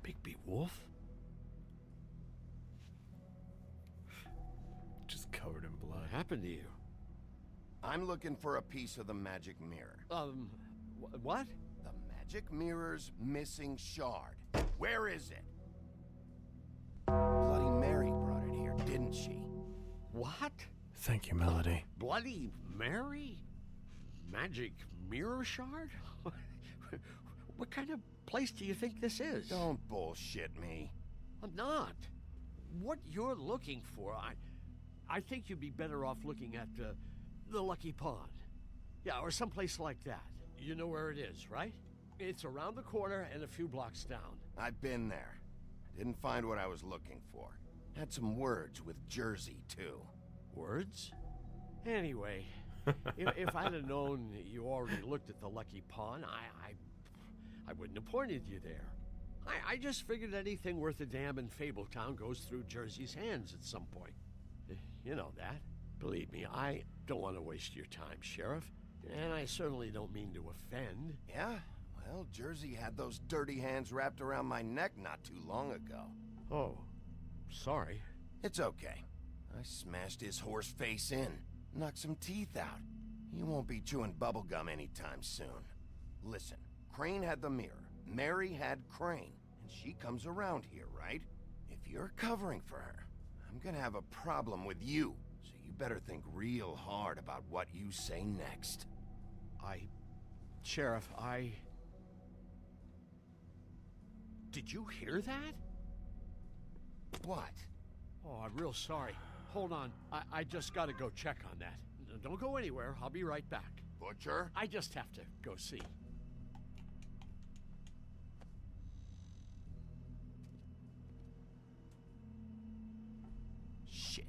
Bigby Wolf? Just covered in blood. What happened to you? I'm looking for a piece of the magic mirror. What? The magic mirror's missing shard. Where is it? Bloody Mary brought it here, didn't she? What? Thank you, Melody. Bloody Mary? Magic mirror shard? What kind of place do you think this is? Don't bullshit me. I'm not. What you're looking for, I think you'd be better off looking at the Lucky Pond. Yeah, or someplace like that. You know where it is, right? It's around the corner and a few blocks down. I've been there. Didn't find what I was looking for. Had some words with Jersey, too. Words? Anyway, if I'd have known you already looked at the Lucky Pond, I wouldn't have pointed you there. I just figured anything worth a damn in Fabletown goes through Jersey's hands at some point. You know that. Believe me, I don't want to waste your time, Sheriff. And I certainly don't mean to offend. Yeah? Well, Jersey had those dirty hands wrapped around my neck not too long ago. Oh, sorry. It's okay. I smashed his horse face in, knocked some teeth out. He won't be chewing bubblegum anytime soon. Listen, Crane had the mirror, Mary had Crane, and she comes around here, right? If you're covering for her, I'm gonna have a problem with you, so you better think real hard about what you say next. Sheriff, Did you hear that? What? Oh, I'm real sorry. Hold on. I just gotta go check on that. Don't go anywhere. I'll be right back. Butcher? I just have to go see. Shit.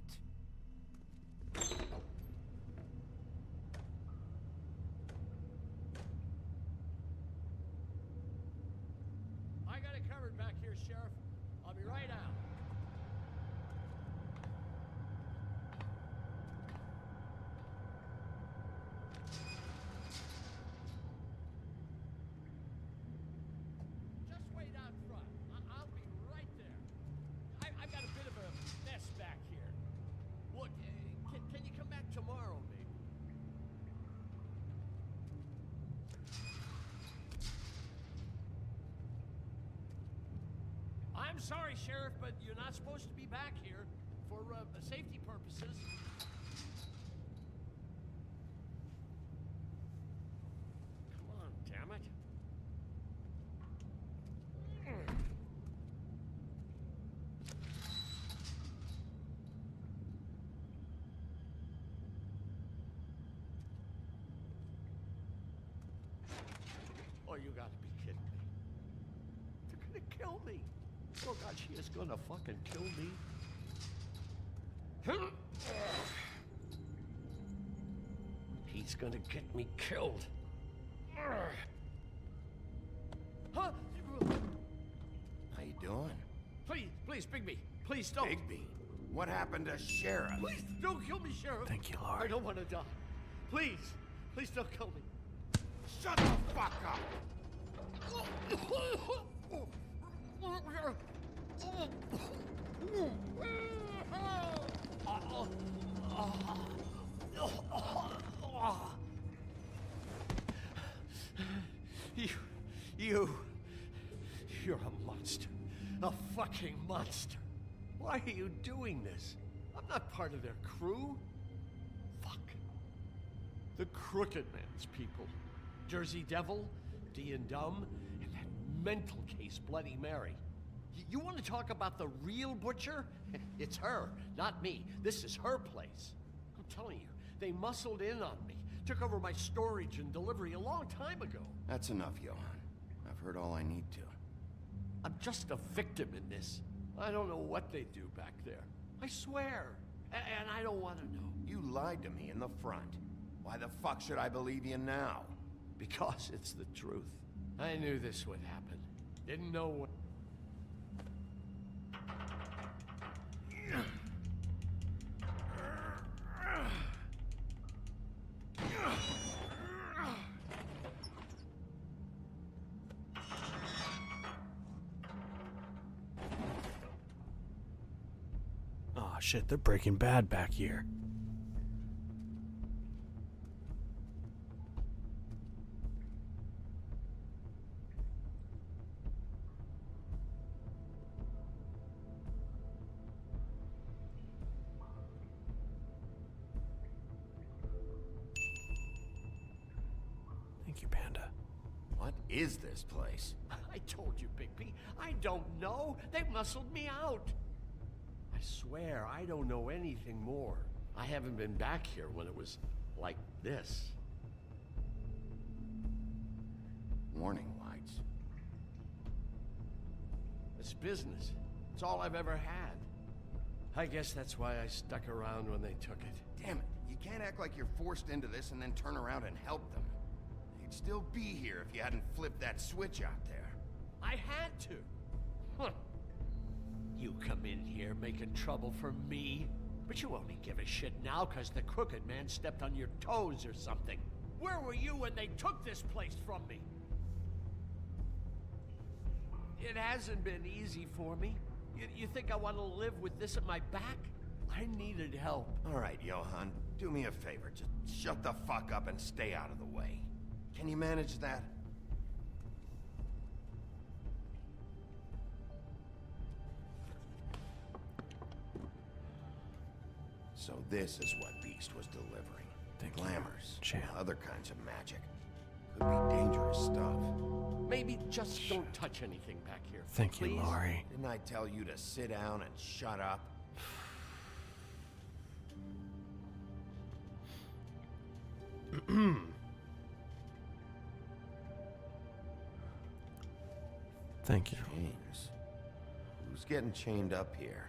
I got it covered back here, Sheriff. I'll be right out. Just wait out front. I'll be right there. I've got a bit of a mess back here. Look, can you come back tomorrow, maybe? I'm sorry, Sheriff, but you're not supposed to be back here for safety purposes. Come on, damn it. Oh, you gotta be kidding me. They're gonna kill me. Oh God, she is gonna fucking kill me. He's gonna get me killed. Huh? How you doing? Please, Bigby. Please don't. Bigby? What happened to Sheriff? Please don't kill me, Sheriff. Thank you, Lord. I don't want to die. Please don't kill me. Shut the fuck up! You're a monster. A fucking monster. Why are you doing this? I'm not part of their crew. Fuck. The Crooked Man's people. Jersey Devil, D and Dumb, and that mental case, Bloody Mary. You want to talk about the real butcher? It's her, not me. This is her place. I'm telling you, they muscled in on me. Took over my storage and delivery a long time ago. That's enough, Johan. I've heard all I need to. I'm just a victim in this. I don't know what they do back there. I swear. And I don't want to know. You lied to me in the front. Why the fuck should I believe you now? Because it's the truth. I knew this would happen. Didn't know what... Oh shit, they're Breaking Bad back here. Thank you, Panda. What is this place? I told you, Bigby. I don't know. They muscled me out. I swear, I don't know anything more. I haven't been back here when it was like this. Warning lights. It's business. It's all I've ever had. I guess that's why I stuck around when they took it. Damn it. You can't act like you're forced into this and then turn around and help them. You'd still be here if you hadn't flipped that switch out there. I had to. Huh. You come in here making trouble for me, but you only give a shit now because the Crooked Man stepped on your toes or something. Where were you when they took this place from me? It hasn't been easy for me. You think I want to live with this at my back? I needed help. All right, Johan, do me a favor. Just shut the fuck up and stay out of the way. Can you manage that? So this is what Beast was delivering. Glamours, other kinds of magic. Could be dangerous stuff. Maybe just don't touch anything back here. Thank you, Laurie. Didn't I tell you to sit down and shut up? Thank you. James, who's getting chained up here?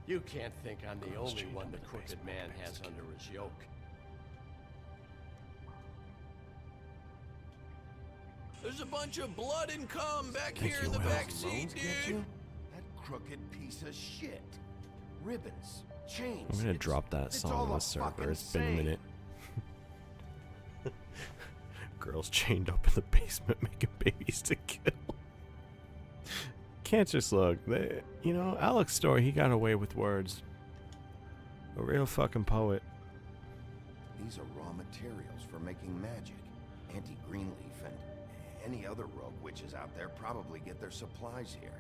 You can't think I'm the only one the Crooked Man has under his yoke. There's a bunch of blood and cum back Thank here you, in the Will. back seat, Loans get dude. you? That crooked piece of shit. Ribbons, chains. I'm gonna drop that it's song all on a the server. fucking It's been a saying. minute. Girls chained up in the basement making babies to kill. Cancer Slug. You know, Alex Story, he got away with words. A real fucking poet. These are raw materials for making magic. Auntie Greenleaf and any other rogue witches out there probably get their supplies here.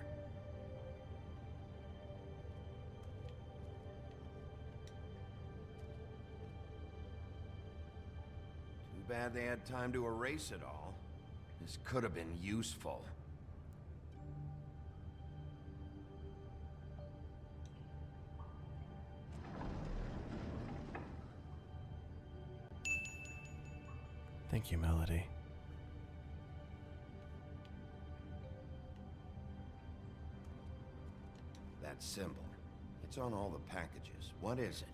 Too bad they had time to erase it all. This could have been useful. Thank you, Melody. That symbol. It's on all the packages. What is it?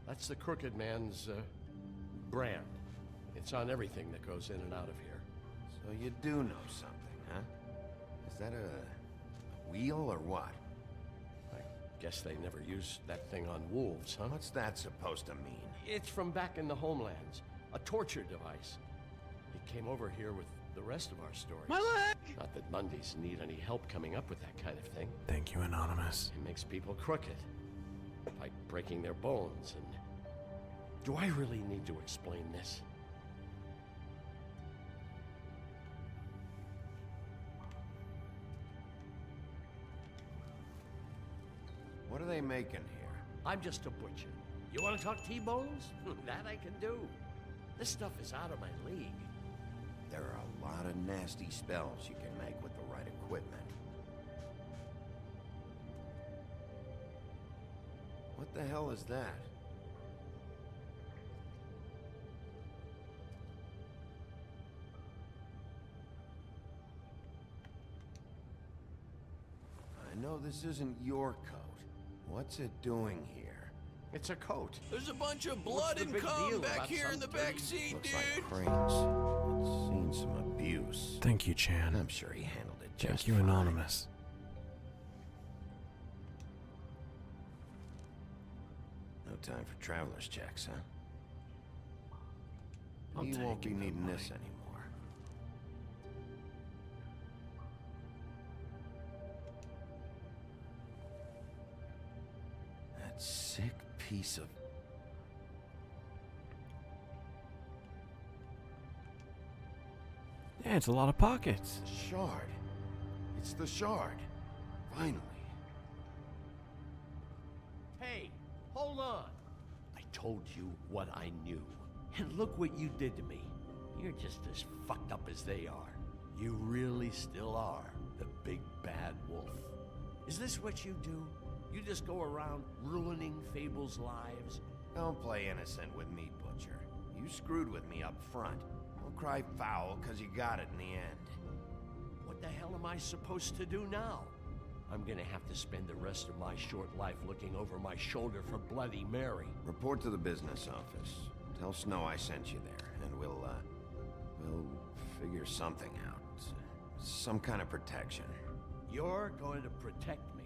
That's the Crooked Man's, brand. It's on everything that goes in and out of here. So you do know something, huh? Is that a wheel or what? I guess they never used that thing on wolves, huh? What's that supposed to mean? It's from back in the homelands. A torture device. It came over here with the rest of our stories. My leg! Not that Mundies need any help coming up with that kind of thing. Thank you, Anonymous. It makes people crooked. By breaking their bones and... Do I really need to explain this? What are they making here? I'm just a butcher. You want to talk T-bones? That I can do. This stuff is out of my league. There are a lot of nasty spells you can make with the right equipment. What the hell is that? I know this isn't your coat. What's it doing here? It's a coat. There's a bunch of What's blood the and big cum deal back about here in some the back dirty- seat, Looks dude. like cranes. It's seen some abuse. Thank you, Chan. I'm sure he handled it just Thank you, fine. Anonymous. No time for traveler's checks, huh? I'll You take won't be it, needing don't this worry. anymore. That sick piece of... Yeah, it's a lot of pockets. Shard. It's the shard. Finally. Hey, hold on. I told you what I knew. And look what you did to me. You're just as fucked up as they are. You really still are the big bad wolf. Is this what you do? You just go around ruining Fable's lives? Don't play innocent with me, Butcher. You screwed with me up front. Don't cry foul, cause you got it in the end. What the hell am I supposed to do now? I'm gonna have to spend the rest of my short life looking over my shoulder for Bloody Mary. Report to the business office. Tell Snow I sent you there, and we'll figure something out. Some kind of protection. You're going to protect me.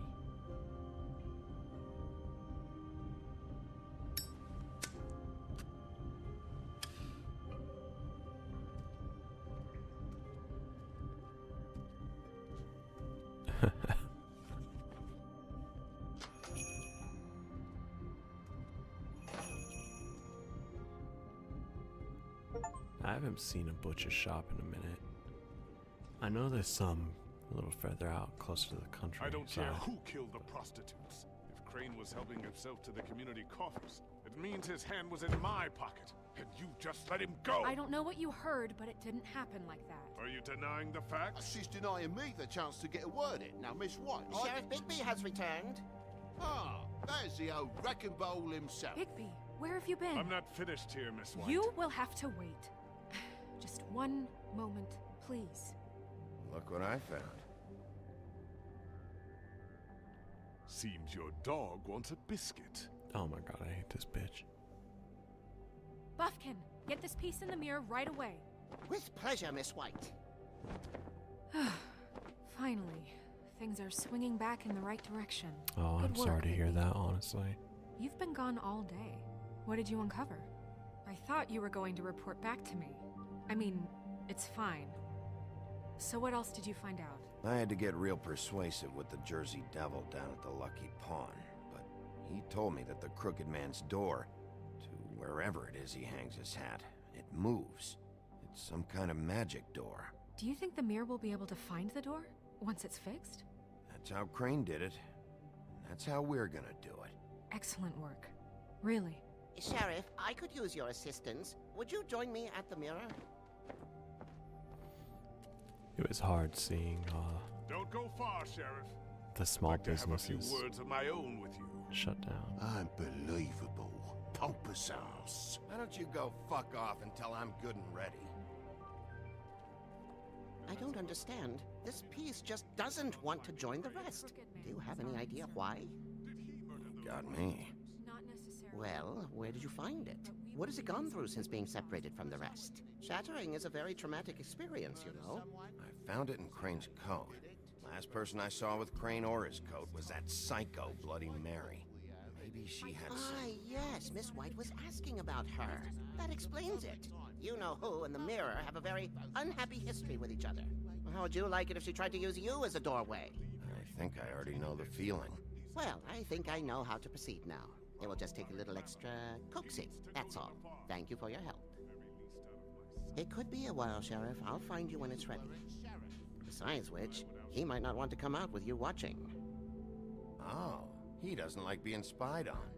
I haven't seen a butcher shop in a minute. I know there's some a little further out, closer to the country. I don't care who killed the prostitutes. If Crane was helping himself to the community coffers, it means his hand was in my pocket, and you just let him go! I don't know what you heard, but it didn't happen like that. Are you denying the facts? She's denying me the chance to get a word in. Now, Miss White... Sheriff Bigby has returned. Ah, there's the old wrecking bowl himself. Bigby, where have you been? I'm not finished here, Miss White. You will have to wait. Just one moment, please. Look what I found. Seems your dog wants a biscuit. Oh my god, I hate this bitch. Buffkin, get this piece in the mirror right away. With pleasure, Miss White. Finally, things are swinging back in the right direction. Oh, I'm sorry to hear that, honestly. You've been gone all day. What did you uncover? I thought you were going to report back to me. I mean, it's fine. So what else did you find out? I had to get real persuasive with the Jersey Devil down at the Lucky Pawn, but he told me that the Crooked Man's door, to wherever it is he hangs his hat, it moves. It's some kind of magic door. Do you think the mirror will be able to find the door once it's fixed? That's how Crane did it. That's how we're gonna do it. Excellent work. Really. Sheriff, I could use your assistance. Would you join me at the mirror? It was hard seeing Don't go far, Sheriff. the small Like to have a businesses few words of my own with you. shut down. Unbelievable. Pompous ass. Why don't you go fuck off until I'm good and ready? I don't understand. This piece just doesn't want to join the rest. Do you have any idea why? Got me. Well, where did you find it? What has it gone through since being separated from the rest? Shattering is a very traumatic experience, you know. I found it in Crane's coat. Last person I saw with Crane or his coat was that psycho Bloody Mary. Maybe she had some... Yes, Miss White was asking about her. That explains it. You know who and the mirror have a very unhappy history with each other. How would you like it if she tried to use you as a doorway? I think I already know the feeling. Well, I think I know how to proceed now. It will just take a little extra coaxing, that's all. Thank you for your help. It could be a while, Sheriff. I'll find you when it's ready. Besides which, he might not want to come out with you watching. Oh, he doesn't like being spied on.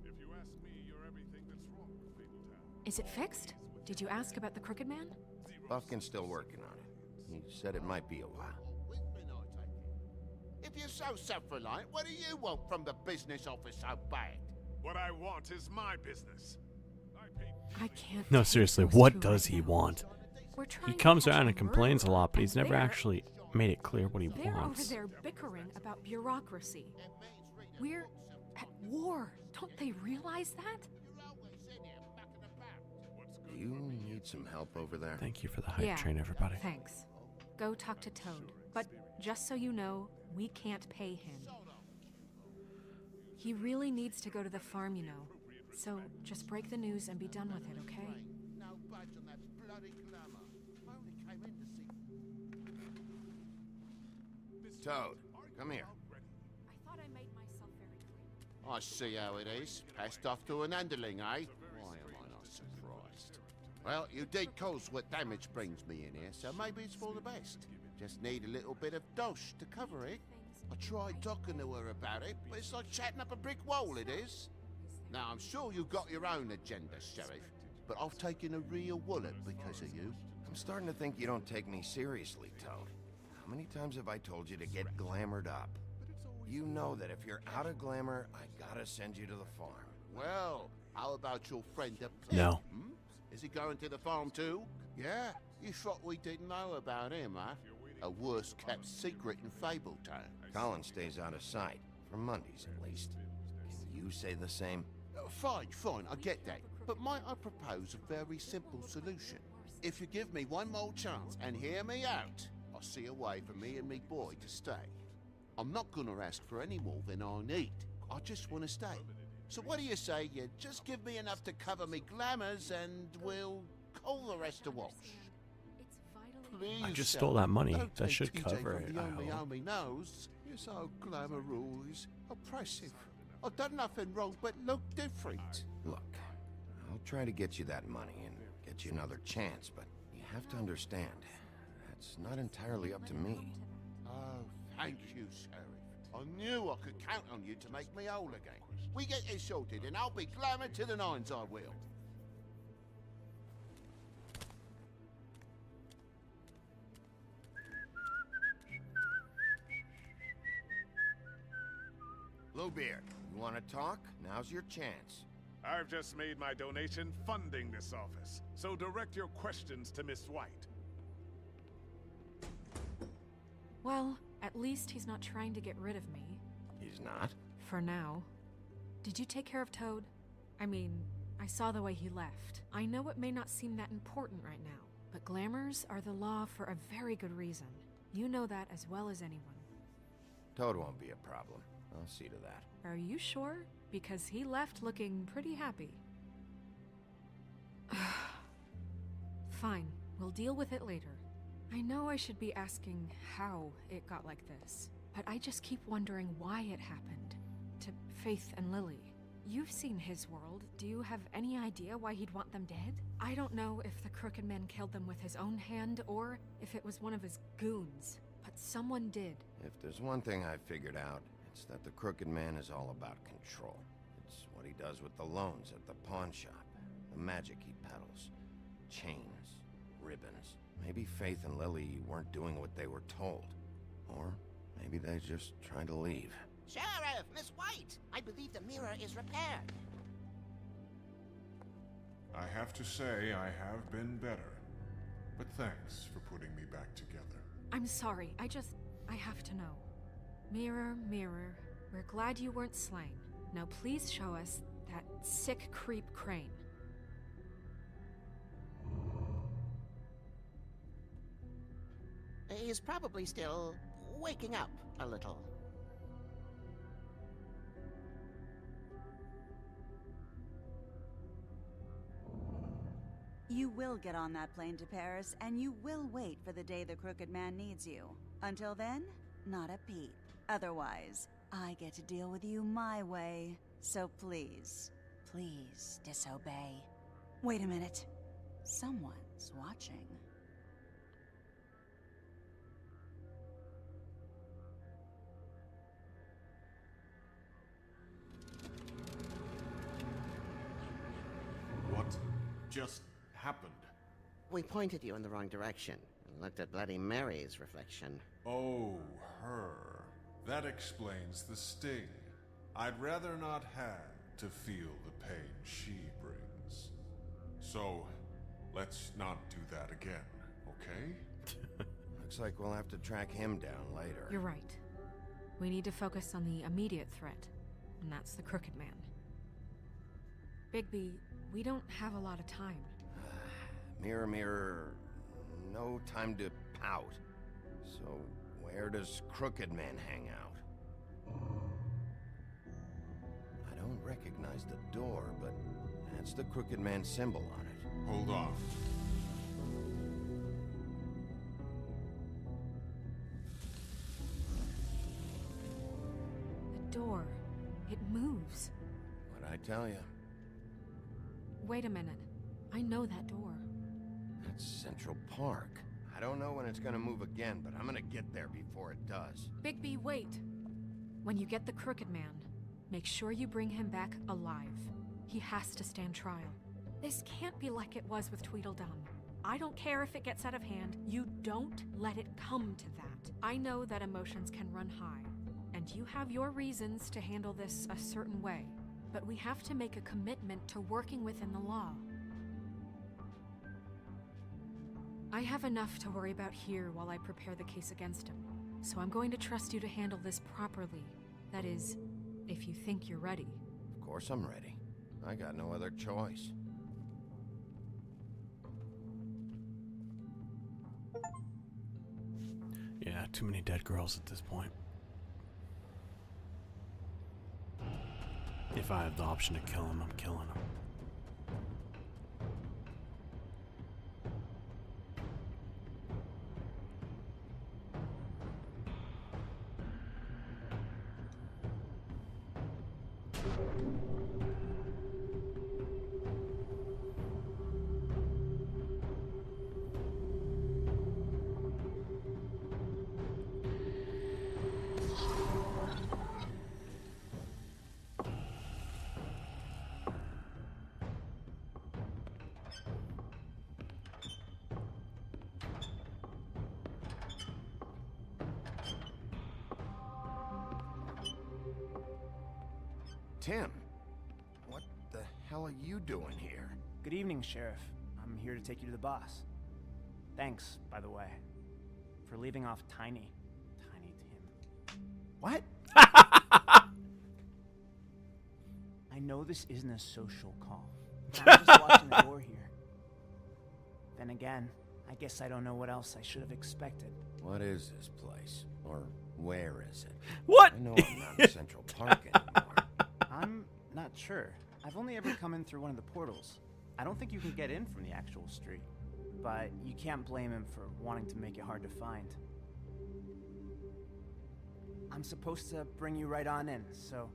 If you ask me, you're everything that's wrong with Fabletown. Is it fixed? Did you ask about the Crooked Man? Buffkin's still working on it. He said it might be a while. If you're so self-reliant, what do you want from the business office so bad? What I want is my business. I can't. No, seriously, what does he want? We're He trying to comes catch around a and complains a murderer, lot, but he's and never they're- actually made it clear what he They're wants. over there bickering about bureaucracy. We're at war. Don't they realize that? Do you need some help over there? Thank you for the hype train, everybody. Thanks. Go talk to Toad. But just so you know, we can't pay him. He really needs to go to the farm, you know. So just break the news and be done with it, okay? No budge on that bloody glamour. I only came in to see... Toad, come here. I thought I made myself very clear. I see how it is. Passed off to an underling, eh? Why am I not surprised? Well, you did cause what damage brings me in here, so maybe it's for the best. Just need a little bit of dosh to cover it. I tried talking to her about it, but it's like chatting up a brick wall, it is. Now, I'm sure you've got your own agenda, Sheriff, but I've taken a real wallet because of you. I'm starting to think you don't take me seriously, Toad. How many times have I told you to get glamored up? You know that if you're out of glamour, I gotta send you to the farm. Well, how about your friend the pig? No. Hmm? Is he going to the farm too? Yeah? You thought we didn't know about him, huh? A worst-kept secret in Fabletown. Colin stays out of sight, for Mondays at least. Can you say the same? Fine, I get that. But might I propose a very simple solution? If you give me one more chance and hear me out, I'll see a way for me and me boy to stay. I'm not gonna ask for any more than I need. I just want to stay. So what do you say you just give me enough to cover me glamours and we'll call the rest a wash? Please, I just stole that money. don't That take should TJ cover from it, the I only hope. homie knows. You're so glamorous, oppressive. I've done nothing wrong but look different. Look, I'll try to get you that money and get you another chance, but you have to understand, that's not entirely up to me. Oh, thank you, Sheriff. I knew I could count on you to make me whole again. We get this sorted and I'll be glamour to the nines, I will. Bluebeard, you want to talk? Now's your chance. I've just made my donation funding this office, so direct your questions to Miss White. Well, at least he's not trying to get rid of me. He's not? For now. Did you take care of Toad? I mean, I saw the way he left. I know it may not seem that important right now, but glamours are the law for a very good reason. You know that as well as anyone. Toad won't be a problem. I'll see to that. Are you sure? Because he left looking pretty happy. Fine, we'll deal with it later. I know I should be asking how it got like this, but I just keep wondering why it happened. To Faith and Lily. You've seen his world. Do you have any idea why he'd want them dead? I don't know if the Crooked Man killed them with his own hand or if it was one of his goons, but someone did. If there's one thing I've figured out, it's that the Crooked Man is all about control. It's what he does with the loans at the pawn shop, the magic he peddles, chains, ribbons. Maybe Faith and Lily weren't doing what they were told. Or maybe they're just trying to leave. Sheriff, Miss White, I believe the mirror is repaired. I have to say I have been better, but thanks for putting me back together. I'm sorry, I have to know. Mirror, mirror, we're glad you weren't slain. Now please show us that sick creep Crane. He's probably still waking up a little. You will get on that plane to Paris, and you will wait for the day the Crooked Man needs you. Until then, not a peep. Otherwise, I get to deal with you my way. So please, please disobey. Wait a minute. Someone's watching. What just happened? We pointed you in the wrong direction and looked at Bloody Mary's reflection. Oh, her. That explains the sting. I'd rather not have to feel the pain she brings. So, let's not do that again, okay? Looks like we'll have to track him down later. You're right. We need to focus on the immediate threat, and that's the Crooked Man. Bigby, we don't have a lot of time. Mirror, mirror, no time to pout. So, where does Crooked Man hang out? I don't recognize the door, but that's the Crooked Man symbol on it. Hold on. The door. It moves. What'd I tell you? Wait a minute. I know that door. That's Central Park. I don't know when it's gonna move again, but I'm gonna get there before it does. Bigby, wait. When you get the Crooked Man, make sure you bring him back alive. He has to stand trial. This can't be like it was with Tweedledum. I don't care if it gets out of hand. You don't let it come to that. I know that emotions can run high, and you have your reasons to handle this a certain way. But we have to make a commitment to working within the law. I have enough to worry about here while I prepare the case against him. So I'm going to trust you to handle this properly. That is, if you think you're ready. Of course I'm ready. I got no other choice. Yeah, too many dead girls at this point. If I have the option to kill him, I'm killing him. Tim, what the hell are you doing here? Good evening, Sheriff. I'm here to take you to the boss. Thanks, by the way, for leaving off Tiny Tim. What? I know this isn't a social call, but I'm just watching the door here. Then again, I guess I don't know what else I should have expected. What is this place? Or where is it? What? I know I'm not in Central Park anymore. I'm not sure. I've only ever come in through one of the portals. I don't think you can get in from the actual street. But you can't blame him for wanting to make it hard to find. I'm supposed to bring you right on in, so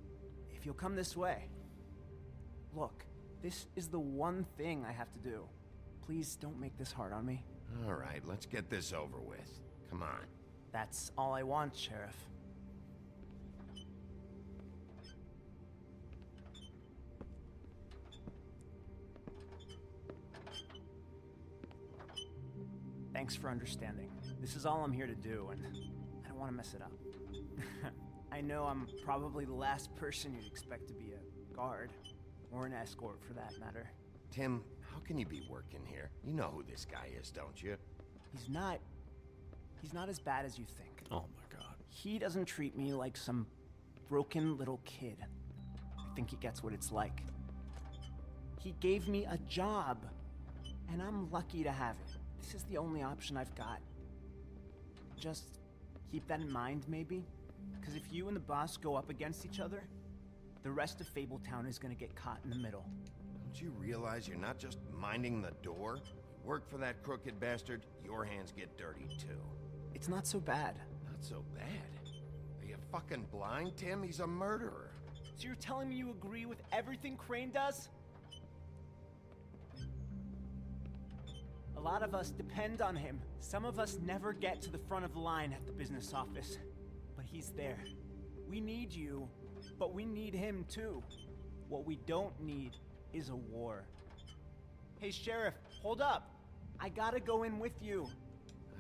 if you'll come this way. Look, this is the one thing I have to do. Please don't make this hard on me. All right, let's get this over with. Come on. That's all I want, Sheriff. Thanks for understanding. This is all I'm here to do, and I don't want to mess it up. I know I'm probably the last person you'd expect to be a guard, or an escort for that matter. Tim, how can you be working here? You know who this guy is, don't you? He's not as bad as you think. Oh my god. He doesn't treat me like some broken little kid. I think he gets what it's like. He gave me a job, and I'm lucky to have it. This is the only option I've got. Just keep that in mind, maybe? Because if you and the boss go up against each other, the rest of Fabletown is gonna get caught in the middle. Don't you realize you're not just minding the door? Work for that crooked bastard, your hands get dirty too. It's not so bad. Not so bad? Are you fucking blind, Tim? He's a murderer. So you're telling me you agree with everything Crane does? A lot of us depend on him. Some of us never get to the front of the line at the business office. But he's there. We need you, but we need him too. What we don't need is a war. Hey, Sheriff, hold up. I gotta go in with you.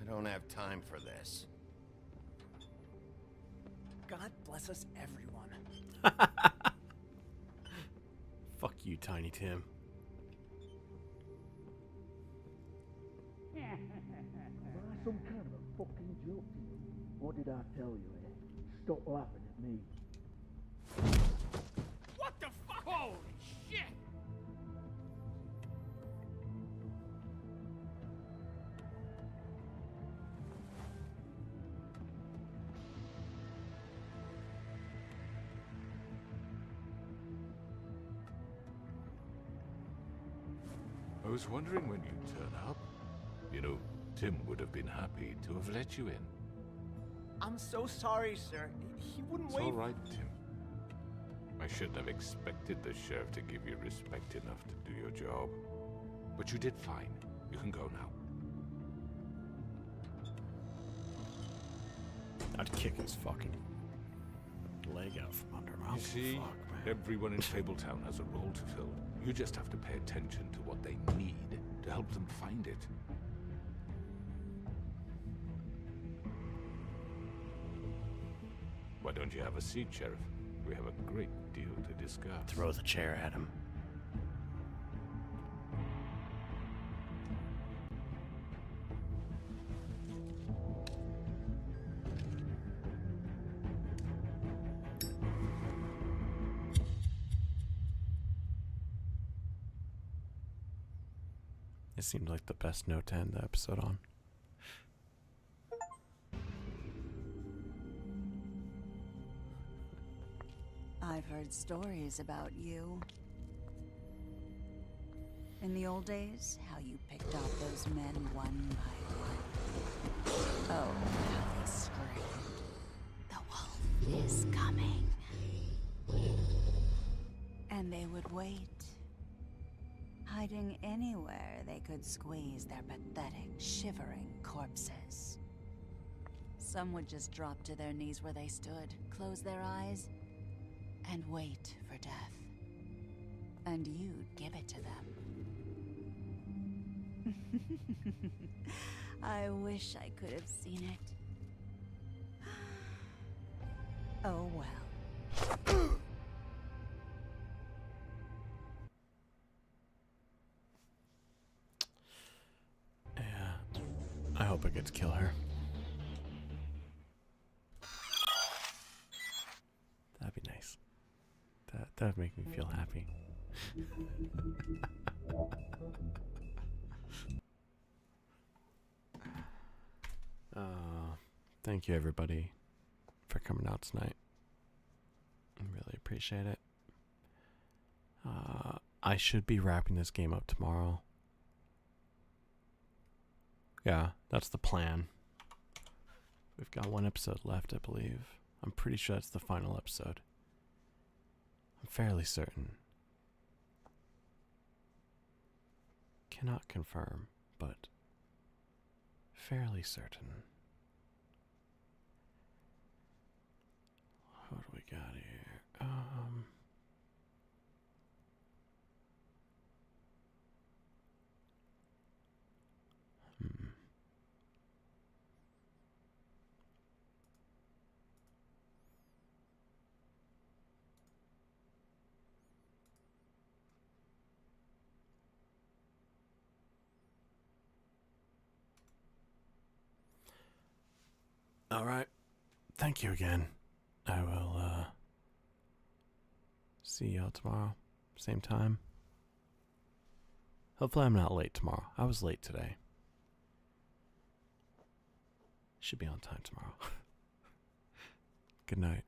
I don't have time for this. God bless us, everyone. Fuck you, Tiny Tim. Am I some kind of a fucking joke to you? What did I tell you, eh? Stop laughing at me. What the fuck? Holy shit! I was wondering when you'd turn up. You know, Tim would have been happy to have let you in. I'm so sorry, sir. He wouldn't It's wait. all right, Tim. I shouldn't have expected the sheriff to give you respect enough to do your job. But you did fine. You can go now. I'd kick his fucking leg out from under him. You see, everyone in Fabletown has a role to fill. You just have to pay attention to what they need to help them find it. Why don't you have a seat, Sheriff? We have a great deal to discuss. Throw the chair at him. It seemed like the best note to end the episode on. I've heard stories about you. In the old days, how you picked off those men one by one. Oh, how they screamed. The wolf is coming. And they would wait, hiding anywhere they could squeeze their pathetic, shivering corpses. Some would just drop to their knees where they stood, close their eyes, and wait for death. And you'd give it to them. I wish I could have seen it. Oh well. Yeah, I hope I get to kill her. That'd be nice. That'd make me feel happy. Thank you everybody for coming out tonight. I really appreciate it. I should be wrapping this game up tomorrow. Yeah, that's the plan. We've got one episode left, I believe. I'm pretty sure that's the final episode. I'm fairly certain. Cannot confirm, but fairly certain. What do we got here? All right. Thank you again. I will see y'all tomorrow. Same time. Hopefully I'm not late tomorrow. I was late today. Should be on time tomorrow. Good night.